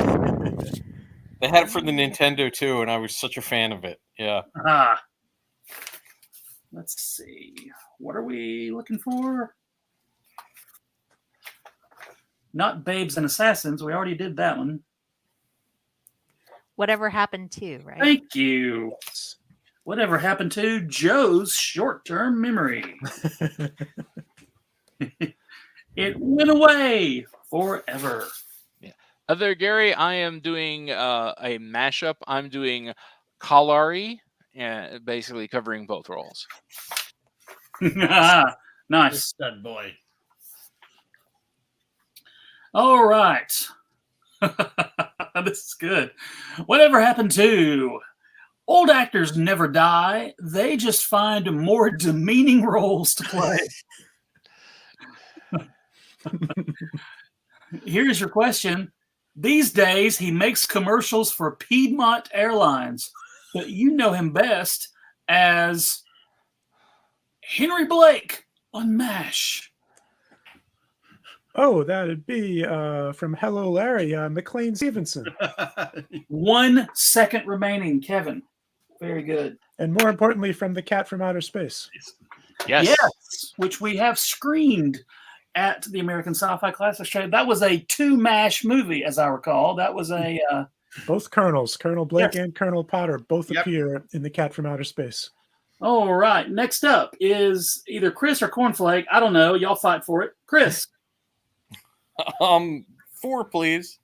They had it for the Nintendo too, and I was such a fan of it. Yeah. Let's see. What are we looking for? Not Babes and Assassins. We already did that one. Whatever happened to, right? Thank you. Whatever happened to Joe's short-term memory? It went away forever. Yeah. Other Gary, I am doing a mashup. I'm doing Kalari, basically covering both roles. Nice. Stud boy. All right. This is good. Whatever happened to? Old actors never die. They just find more demeaning roles to play. Here's your question. These days, he makes commercials for Piedmont Airlines, but you know him best as Henry Blake on MASH. Oh, that'd be from Hello Larry, McLean Stevenson. 1 second remaining, Kevin. Very good. And more importantly, from The Cat from Outer Space. Yes. Yes, which we have screened at the American Sci-Fi Classics Track. That was a 2-mash movie, as I recall. That was a... Both Colonels, Colonel Blake Yes. and Colonel Potter, both Yep. appear in The Cat from Outer Space. All right. Next up is either Chris or Kornflake. I don't know. Y'all fight for it. Chris. 4, please.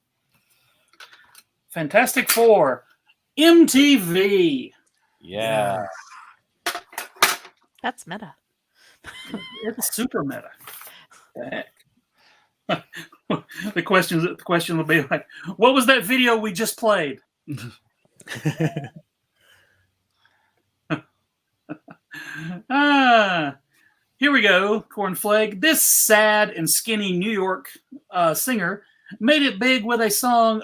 Fantastic Four. MTV. Yeah. That's meta. It's super meta. The question will be like, what was that video we just played? Here we go, Kornflake. This sad and skinny New York singer made it big with a song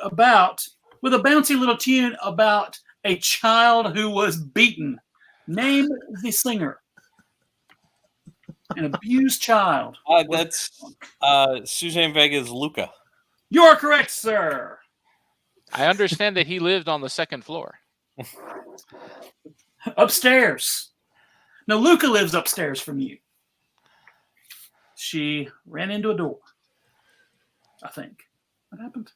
with a bouncy little tune about a child who was beaten. Name the singer. An abused child. That's Suzanne Vega's Luca. You are correct, sir. I understand that he lived on the 2nd floor. Upstairs. No, Luca lives upstairs from you. She ran into a door, I think. What happened?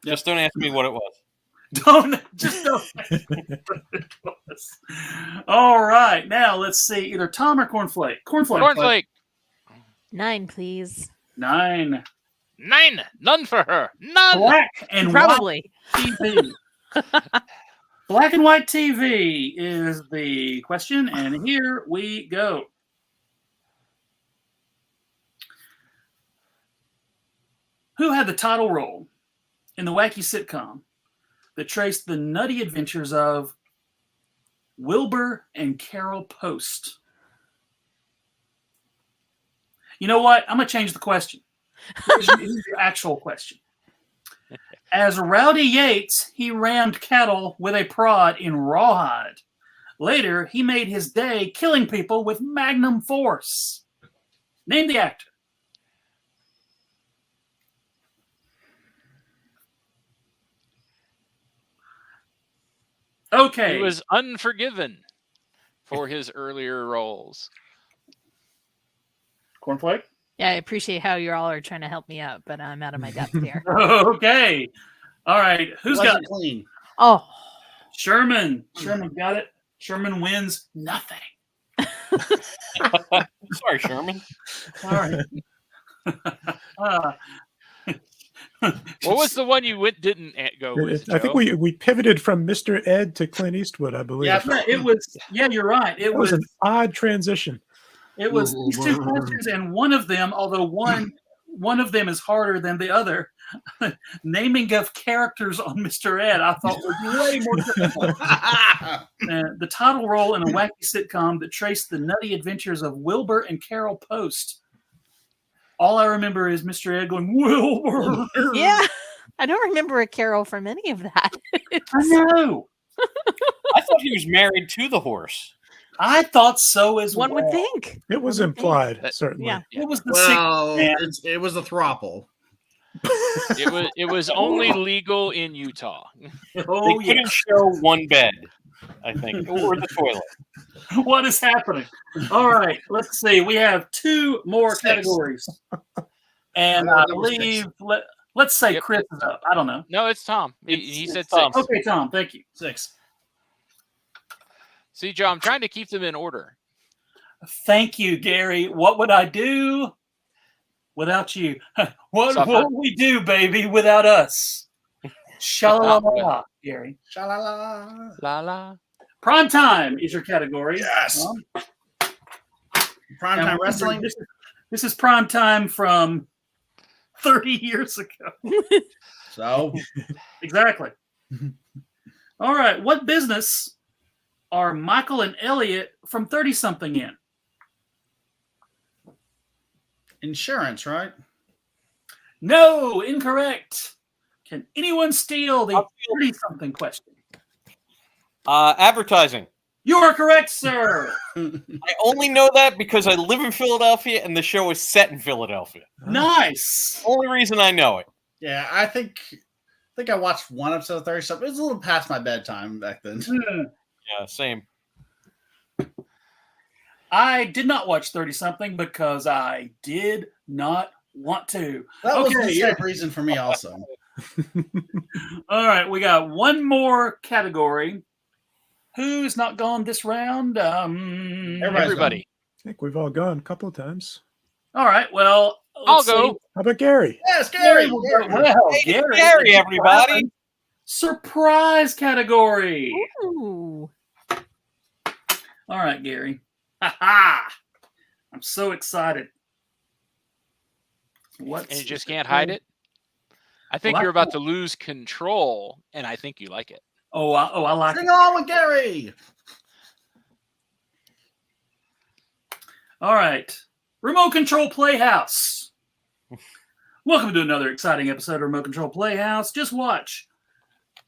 Just don't ask me what it was. Don't. All right. Now let's see. Either Tom or Kornflake. Kornflake. 9, please. 9. 9. None for her. None. Black and Probably. white TV. Black and white TV is the question, and here we go. Who had the title role in the wacky sitcom that traced the nutty adventures of Wilbur and Carol Post? You know what? I'm going to change the question. Here's your actual question. As Rowdy Yates, he rammed cattle with a prod in rawhide. Later, he made his day killing people with magnum force. Name the actor. Okay. He was unforgiven for his earlier roles. Kornflake? Yeah, I appreciate how you all are trying to help me out, but I'm out of my depth here. Okay. All right. Who's got Wasn't it? clean. Oh, Sherman. Sherman got it. Sherman wins nothing. Sorry, Sherman. All right. What was the one you didn't go with? I think Joe? we pivoted from Mr. Ed to Clint Eastwood, I believe. Yeah, it was. Yeah, you're right. It was an odd transition. It was these two questions, and one of them, although one of them is harder than the other, naming of characters on Mr. Ed, I thought was way more difficult. The title role in a wacky sitcom that traced the nutty adventures of Wilbur and Carol Post. All I remember is Mr. Ed going, Wilbur. yeah. I don't remember a Carol from any of that. I know. I thought he was married to the horse. I thought so as One well. would think. It was implied, certainly. Yeah. It was the Well, man. it was a throuple. It was only legal in Utah. Oh, They yeah. couldn't show one bed, I think, or the toilet. What is happening? All right, let's see. We have 2 more 6. categories. And I believe, let's say Yep. Chris is up. I don't know. No, it's Tom. He It's said Tom. 6. Okay, Tom, thank you. 6. See, Joe, I'm trying to keep them in order. Thank you, Gary. What would I do without you? What Suffer. would we do, baby, without us? Sha-la-la-la, Gary. Sha-la-la. La la. Prime time is your category. Yes. Tom. Primetime Now, wrestling. This is prime time from 30 years ago. So Exactly. All right. What business are Michael and Elliot from 30-something in? insurance, right? No, incorrect. Can anyone steal the 30-something question? Advertising. You are correct, sir. I only know that because I live in Philadelphia and the show is set in Philadelphia. Nice. Only reason I know it. Yeah, I think I watched one episode of 30 something. It was a little past my bedtime back then. Yeah, same. I did not watch 30 something because I did not want to. That was Okay, the yeah. same reason for me also. All right, we got one more category. Who's not gone this round? Everybody. I think we've all gone a couple of times. All right, well, I'll let's go. see. How about Gary? Yes, Gary Gary. will Gary. go. Well, Hey, Gary, Gary, everybody. Surprise category. Ooh. All right, Gary. Ha ha! I'm so excited. What? And you just can't hide it. I think Well, you're about to lose control, and I think you like it. I like Sing it. on with Gary. All right. Remote Control Playhouse. Welcome to another exciting episode of Remote Control Playhouse. Just watch.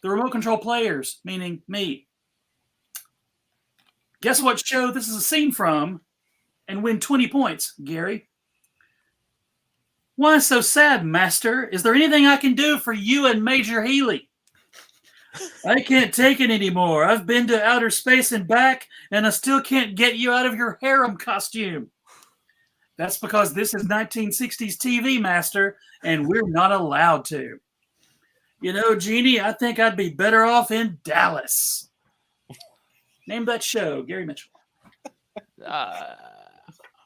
The remote control players, meaning me. Guess what show this is a scene from and win 20 points, Gary? Why so sad, Master? Is there anything I can do for you and Major Healy? I can't take it anymore. I've been to outer space and back, and I still can't get you out of your harem costume. That's because this is 1960s TV, Master, and we're not allowed to. You know, Jeannie, I think I'd be better off in Dallas. Name that show, Gary Mitchell.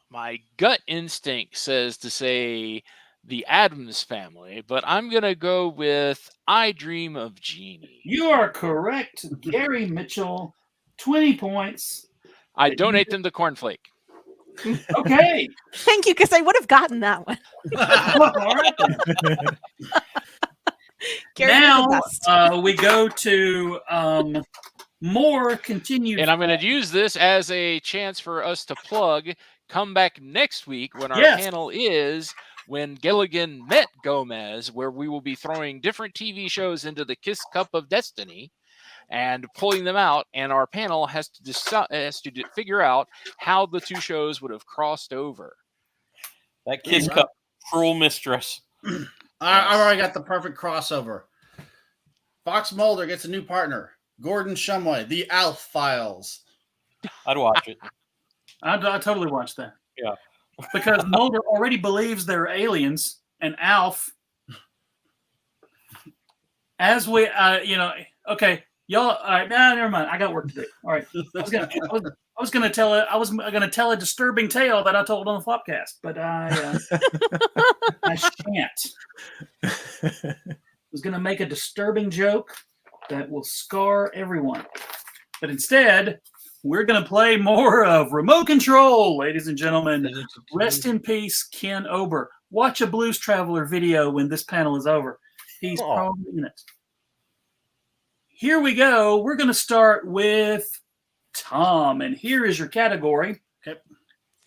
My gut instinct says to say the Addams Family, but I'm going to go with I Dream of Jeannie. You are correct, Gary Mitchell. 20 points. I donate them to Kornflake. Okay. Thank you, because I would have gotten that one. All right. Gary, you're Now the best. we go to more continued. And I'm going to use this as a chance for us to plug. Come back next week when our Yes. panel is When Gilligan Met Gomez, where we will be throwing different TV shows into the Kiss Cup of Destiny and pulling them out. And our panel has to figure out how the two shows would have crossed over. That Kiss Cup, cruel mistress. I've already got the perfect crossover. Fox Mulder gets a new partner. Gordon Shumway, The Alf Files. I'd watch it. I totally watched that. Yeah. Because Mulder already believes they're aliens, and Alf, as we, okay, y'all. All right, never mind. I got work to do. All right, I was gonna tell a disturbing tale that I told on the Flopcast, but I shan't. I was gonna make a disturbing joke that will scar everyone, but instead, we're going to play more of Remote Control, ladies and gentlemen. Rest in peace, Ken Ober. Watch a Blues Traveler video when this panel is over. He's probably in it. Here we go. We're going to start with Tom, and here is your category. Okay.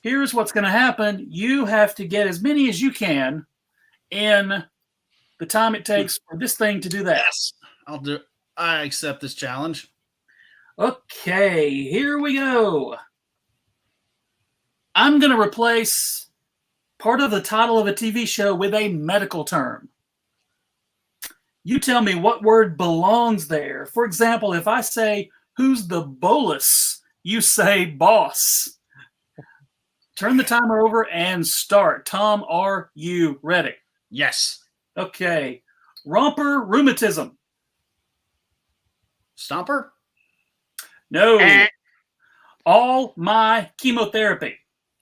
Here's what's going to happen. You have to get as many as you can in the time it takes for this thing to do that. Yes, I'll do it. I accept this challenge. Okay, here we go. I'm going to replace part of the title of a TV show with a medical term. You tell me what word belongs there. For example, if I say, who's the bolus? You say boss. Turn the timer over and start. Tom, are you ready? Yes. Okay. Romper rheumatism. Stomper? No. All my chemotherapy.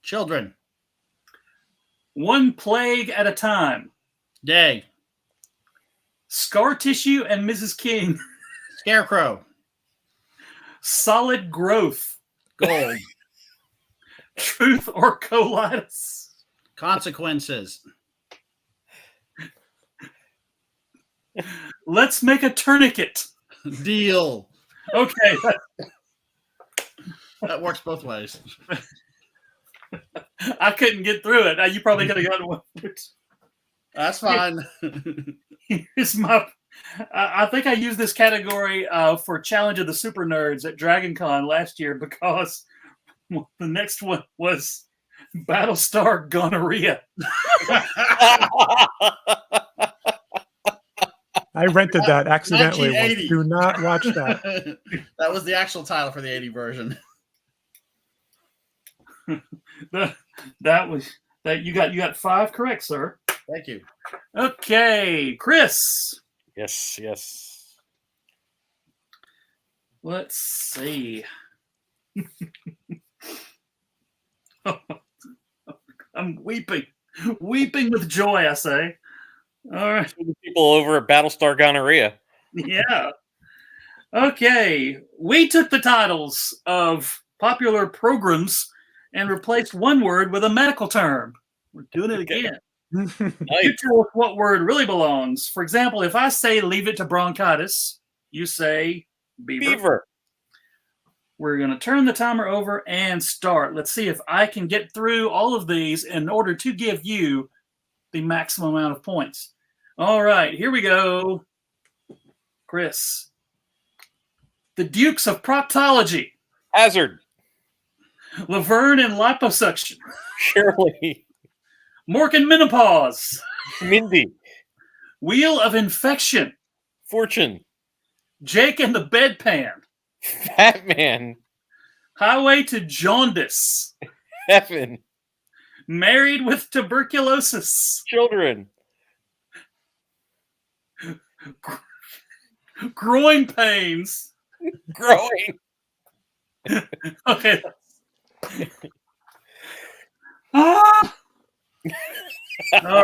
Children. One plague at a time. Day. Scar tissue and Mrs. King. Scarecrow. Solid growth. Gold. Truth or colitis. Consequences. Let's make a tourniquet. Deal. Okay. That works both ways. I couldn't get through it. You probably could have gotten one. That's fine. I think I used this category for Challenge of the Super Nerds at DragonCon last year because the next one was Battlestar Gonorrhea. I rented that accidentally. 1980. Do not watch that. That was the actual title for the 80 version. That was that you got 5 correct, sir. Thank you. Okay, Chris. Yes. Let's see. I'm weeping with joy, I say. All right. People over at Battlestar Gonorrhea. Yeah. Okay. We took the titles of popular programs and replaced one word with a medical term. We're doing it again. You tell us what word really belongs. For example, if I say leave it to bronchitis, you say beaver. We're going to turn the timer over and start. Let's see if I can get through all of these in order to give you the maximum amount of points. All right, here we go. Chris. The Dukes of Proctology. Hazard. Laverne and Liposuction. Shirley. Mork and Menopause. Mindy. Wheel of Infection. Fortune. Jake and the Bedpan. Batman. Highway to Jaundice. Evan. Married with Tuberculosis. Children. Growing pains. Growing. Okay. All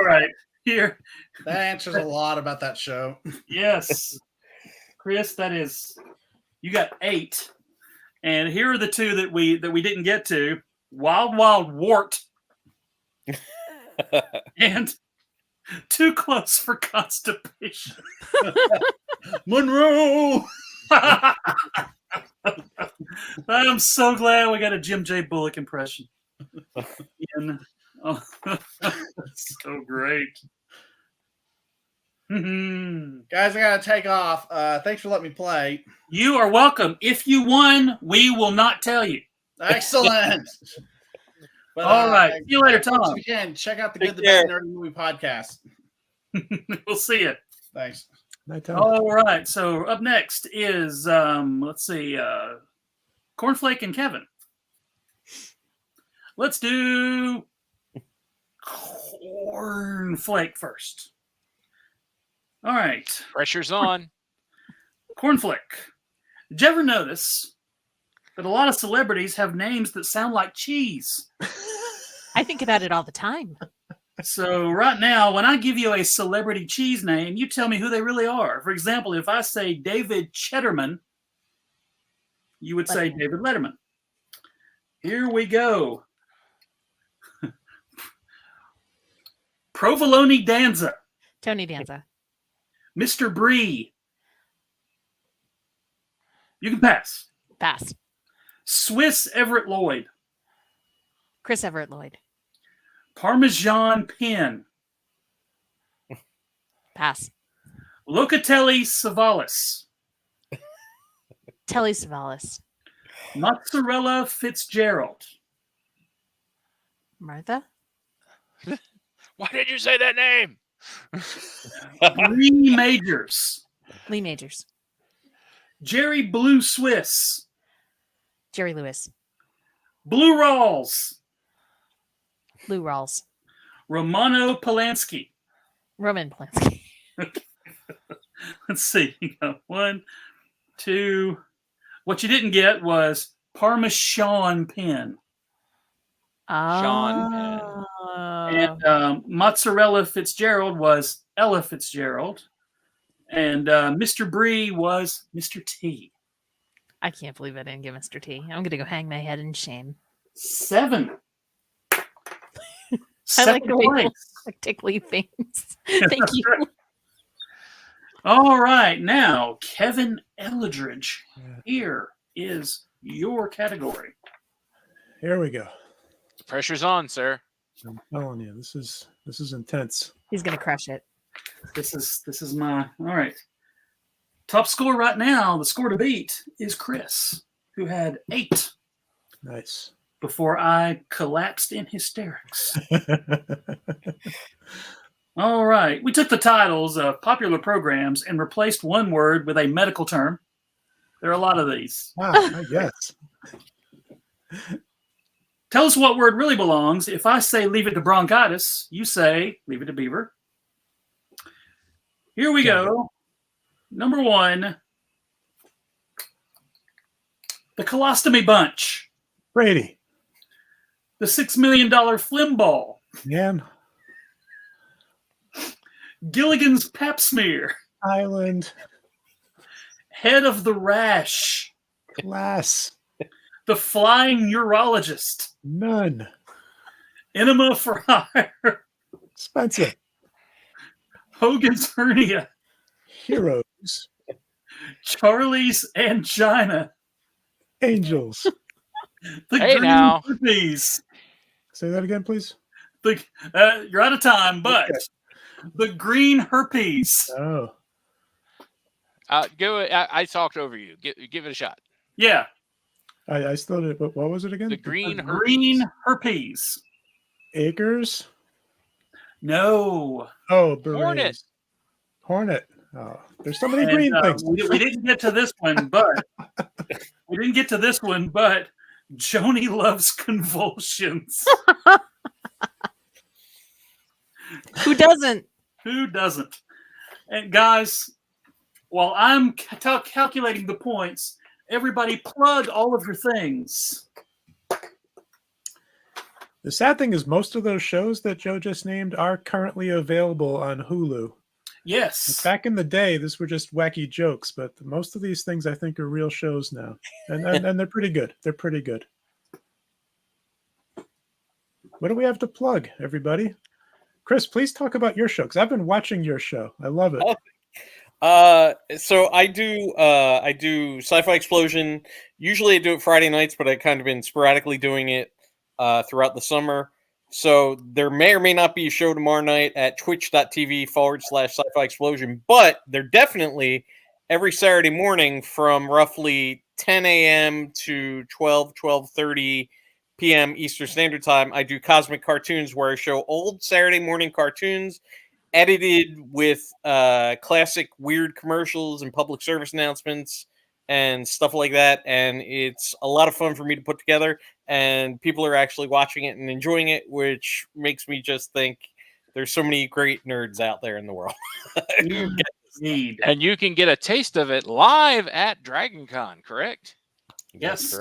right. Here. That answers a lot about that show. Yes. Chris, that is, you got 8. And here are the 2 that we didn't get to. Wild Wild Wart. And Too Close for Constipation. Monroe. I'm so glad we got a Jim J. Bullock impression. Oh, so great. Guys, I gotta take off. Thanks for letting me play. You are welcome. If you won, we will not tell you. Excellent. But, all right. See you later, Tom. If you can, check out the Good, the Bad, Nerdy Movie podcast. We'll see you. Thanks. All right. So up next is let's see, Kornflake and Kevin. Let's do Kornflake first. All right. Pressure's on. Kornflake. Did you ever notice that a lot of celebrities have names that sound like cheese? I think about it all the time. So right now, when I give you a celebrity cheese name, you tell me who they really are. For example, if I say David Cheddarman, you would say David Letterman. Here we go. Provolone Danza. Tony Danza. Mr. Bree. You can pass. Pass. Swiss Everett Lloyd. Chris Everett Lloyd. Parmesan Penn. Pass. Locatelli Savalas. Telly Savalas. Mozzarella Fitzgerald. Martha. Why did you say that name? Lee Majors. Lee Majors. Jerry Blue Swiss. Jerry Lewis. Blue Rawls. Lou Rawls. Romano Polanski. Roman Polanski. Let's see. 1, 2. What you didn't get was Parmesan Penn. Sean And Mozzarella Fitzgerald was Ella Fitzgerald. And Mr. Bree was Mr. T. I can't believe I didn't get Mr. T. I'm going to go hang my head in shame. 7. I like the way place. people tactically things. Thank you. All right. Now, Kevin Eldridge. Here is your category. Here we go. Pressure's on, sir. I'm telling you, this is intense. He's going to crush it. This is my all right. Top score right now, the score to beat, is Chris, who had 8 Nice. before I collapsed in hysterics. All right. We took the titles of popular programs and replaced one word with a medical term. There are a lot of these. I guess. Tell us what word really belongs. If I say leave it to bronchitis, you say leave it to beaver. Here we go. Number 1. The colostomy bunch. Brady. The $6 million flim ball. Man. Gilligan's pap smear. Island. Head of the rash. Glass. The flying neurologist. None. Enema for hire. Spencer. Hogan's hernia. Heroes. Charlie's angina. Angels. The Hey, green now. herpes. Say that again, please. You're out of time, but Okay. the green herpes. Oh. I talked over you. Give it a shot. Yeah, I still did. What was it again? The green the herpes. green herpes. Acres. No. Oh, berets. Hornet. Hornet. Oh, there's so many And, green things. we didn't get to this one, but Joni loves convulsions. Who doesn't? Who doesn't? And guys, while I'm calculating the points, everybody plug all of your things. The sad thing is most of those shows that Joe just named are currently available on Hulu. Yes. Back in the day, these were just wacky jokes, but most of these things I think are real shows now. And they're pretty good. They're pretty good. What do we have to plug, everybody? Chris, please talk about your show, because I've been watching your show. I love it. So I do Sci-Fi Explosion. Usually I do it Friday nights, but I've kind of been sporadically doing it throughout the summer. So there may or may not be a show tomorrow night at twitch.tv/Sci-Fi Explosion, but they're definitely every Saturday morning from roughly 10 a.m. to 12:30 p.m. Eastern Standard Time. I do Cosmic Cartoons, where I show old Saturday morning cartoons edited with classic weird commercials and public service announcements and stuff like that. And it's a lot of fun for me to put together, and people are actually watching it and enjoying it, which makes me just think there's so many great nerds out there in the world. Indeed. And you can get a taste of it live at DragonCon, correct? Yes.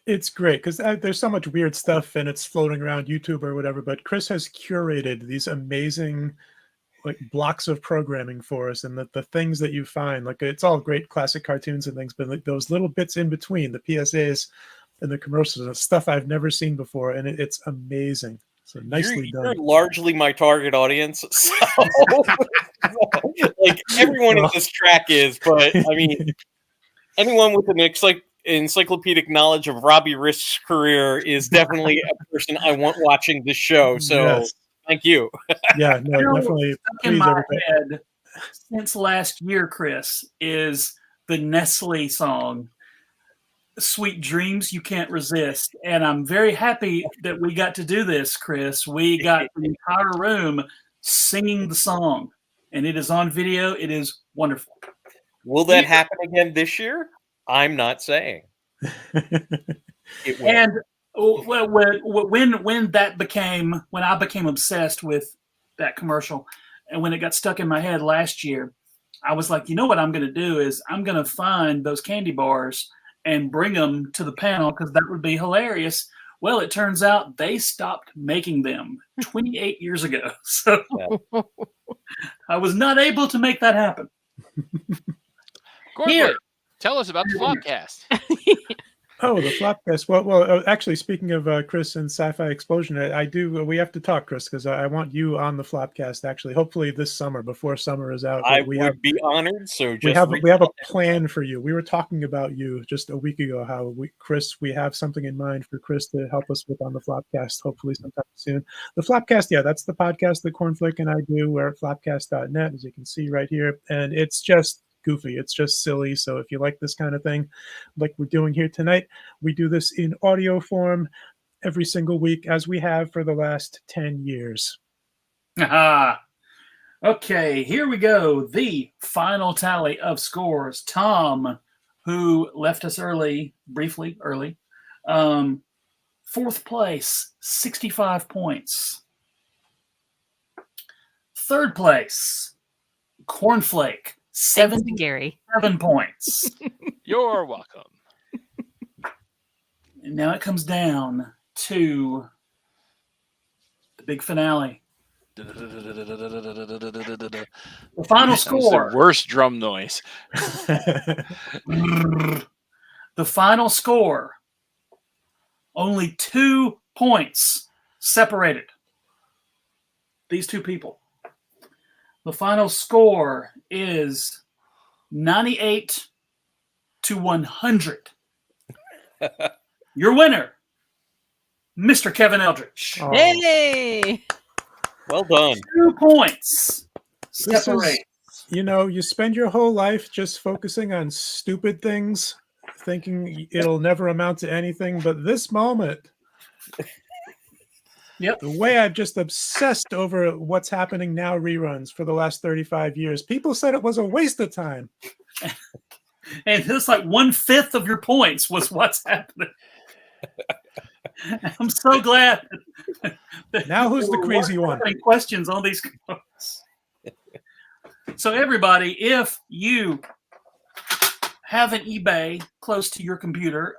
It's great because there's so much weird stuff and it's floating around YouTube or whatever, but Chris has curated these amazing like blocks of programming for us, and the things that you find, like it's all great classic cartoons and things, but like those little bits in between, the PSAs and the commercials, and stuff I've never seen before, and it's amazing. So nicely done. You're largely my target audience, so like everyone in this track is, but I mean, anyone with an encyclopedic knowledge of Robbie Risk's career is definitely a person I want watching this show. So Yes. thank you. Yeah, no, You know, definitely. Stuck in Please, my everybody. head since last year, Chris, is the Nestle song, Sweet Dreams You Can't Resist. And I'm very happy that we got to do this, Chris. We got the entire room singing the song, and it is on video. It is wonderful. Will that happen again this year? I'm not saying. It will. And when I became obsessed with that commercial, and when it got stuck in my head last year, I was like, you know what I'm going to do is I'm going to find those candy bars and bring them to the panel, because that would be hilarious. Well, it turns out they stopped making them 28 years ago. So I was not able to make that happen. Kornflake, Here. tell us about the Flopcast. Oh, the Flopcast. Well. Actually, speaking of Chris and Sci-Fi Explosion, I do. We have to talk, Chris, because I want you on the Flopcast. Actually, hopefully this summer, before summer is out. I would be honored. So we just have a plan for you. We were talking about you just a week ago. How we have something in mind for Chris to help us with on the Flopcast. Hopefully sometime soon. The Flopcast, yeah, that's the podcast that Kornflake and I do. We're at flopcast.net, as you can see right here, and it's just goofy. It's just silly. So if you like this kind of thing, like we're doing here tonight, we do this in audio form every single week, as we have for the last 10 years. Okay, here we go. The final tally of scores. Tom, who left us briefly early, fourth place, 65 points. Third place, Kornflake, Thanks to Gary. 7 points. You're welcome. And now it comes down to the big finale. The final score. The worst drum noise. The final score. Only 2 points separated these two people. The final score is 98 to 100. Your winner, Mr. Kevin Eldridge. Oh. Yay! Well done. 2 points separate. You spend your whole life just focusing on stupid things, thinking it'll never amount to anything. But this moment, Yep. the way I've just obsessed over what's happening now reruns for the last 35 years, people said it was a waste of time. And it's like 1/5 of your points was what's happening. I'm so glad. Now who's the crazy one? Questions on these cards. So everybody, if you have an eBay close to your computer,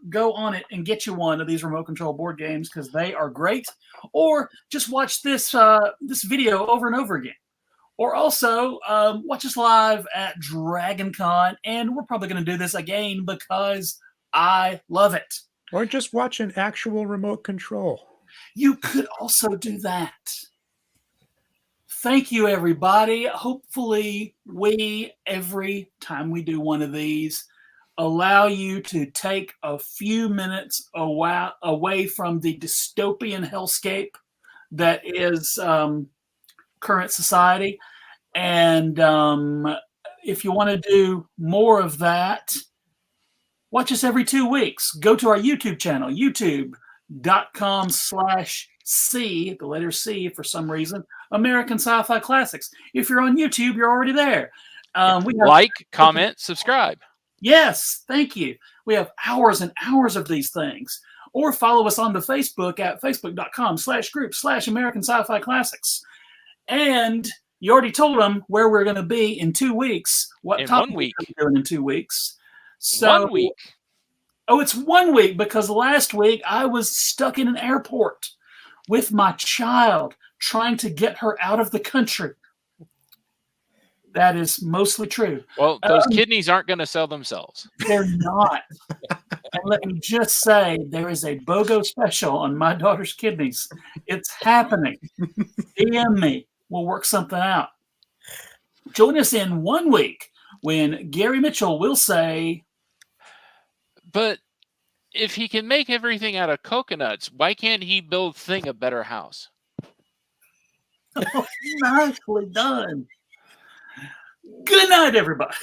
go on it and get you one of these remote control board games because they are great. Or just watch this video over and over again. Or also watch us live at DragonCon, and we're probably going to do this again because I love it. Or just watch an actual remote control. You could also do that. Thank you, everybody. Hopefully, every time we do one of these, allow you to take a few minutes away from the dystopian hellscape that is current society. And if you want to do more of that, watch us every 2 weeks. Go to our YouTube channel, youtube.com/C, the letter C for some reason, American Sci-Fi Classics. If you're on YouTube, you're already there. We have, like, comment, subscribe. Yes, thank you. We have hours and hours of these things. Or follow us on the Facebook at facebook.com/group/American Sci-Fi Classics. And you already told them where we're going to be in 2 weeks. What In topic 1 week. we're doing in 2 weeks. So, 1 week. Oh, it's 1 week because last week I was stuck in an airport with my child trying to get her out of the country. That is mostly true. Well, those kidneys aren't going to sell themselves. They're not. And let me just say, there is a BOGO special on my daughter's kidneys. It's happening. DM me. We'll work something out. Join us in 1 week when Gary Mitchel will say, But if he can make everything out of coconuts, why can't he build Thing a better house? oh, nicely done. Good night, everybody.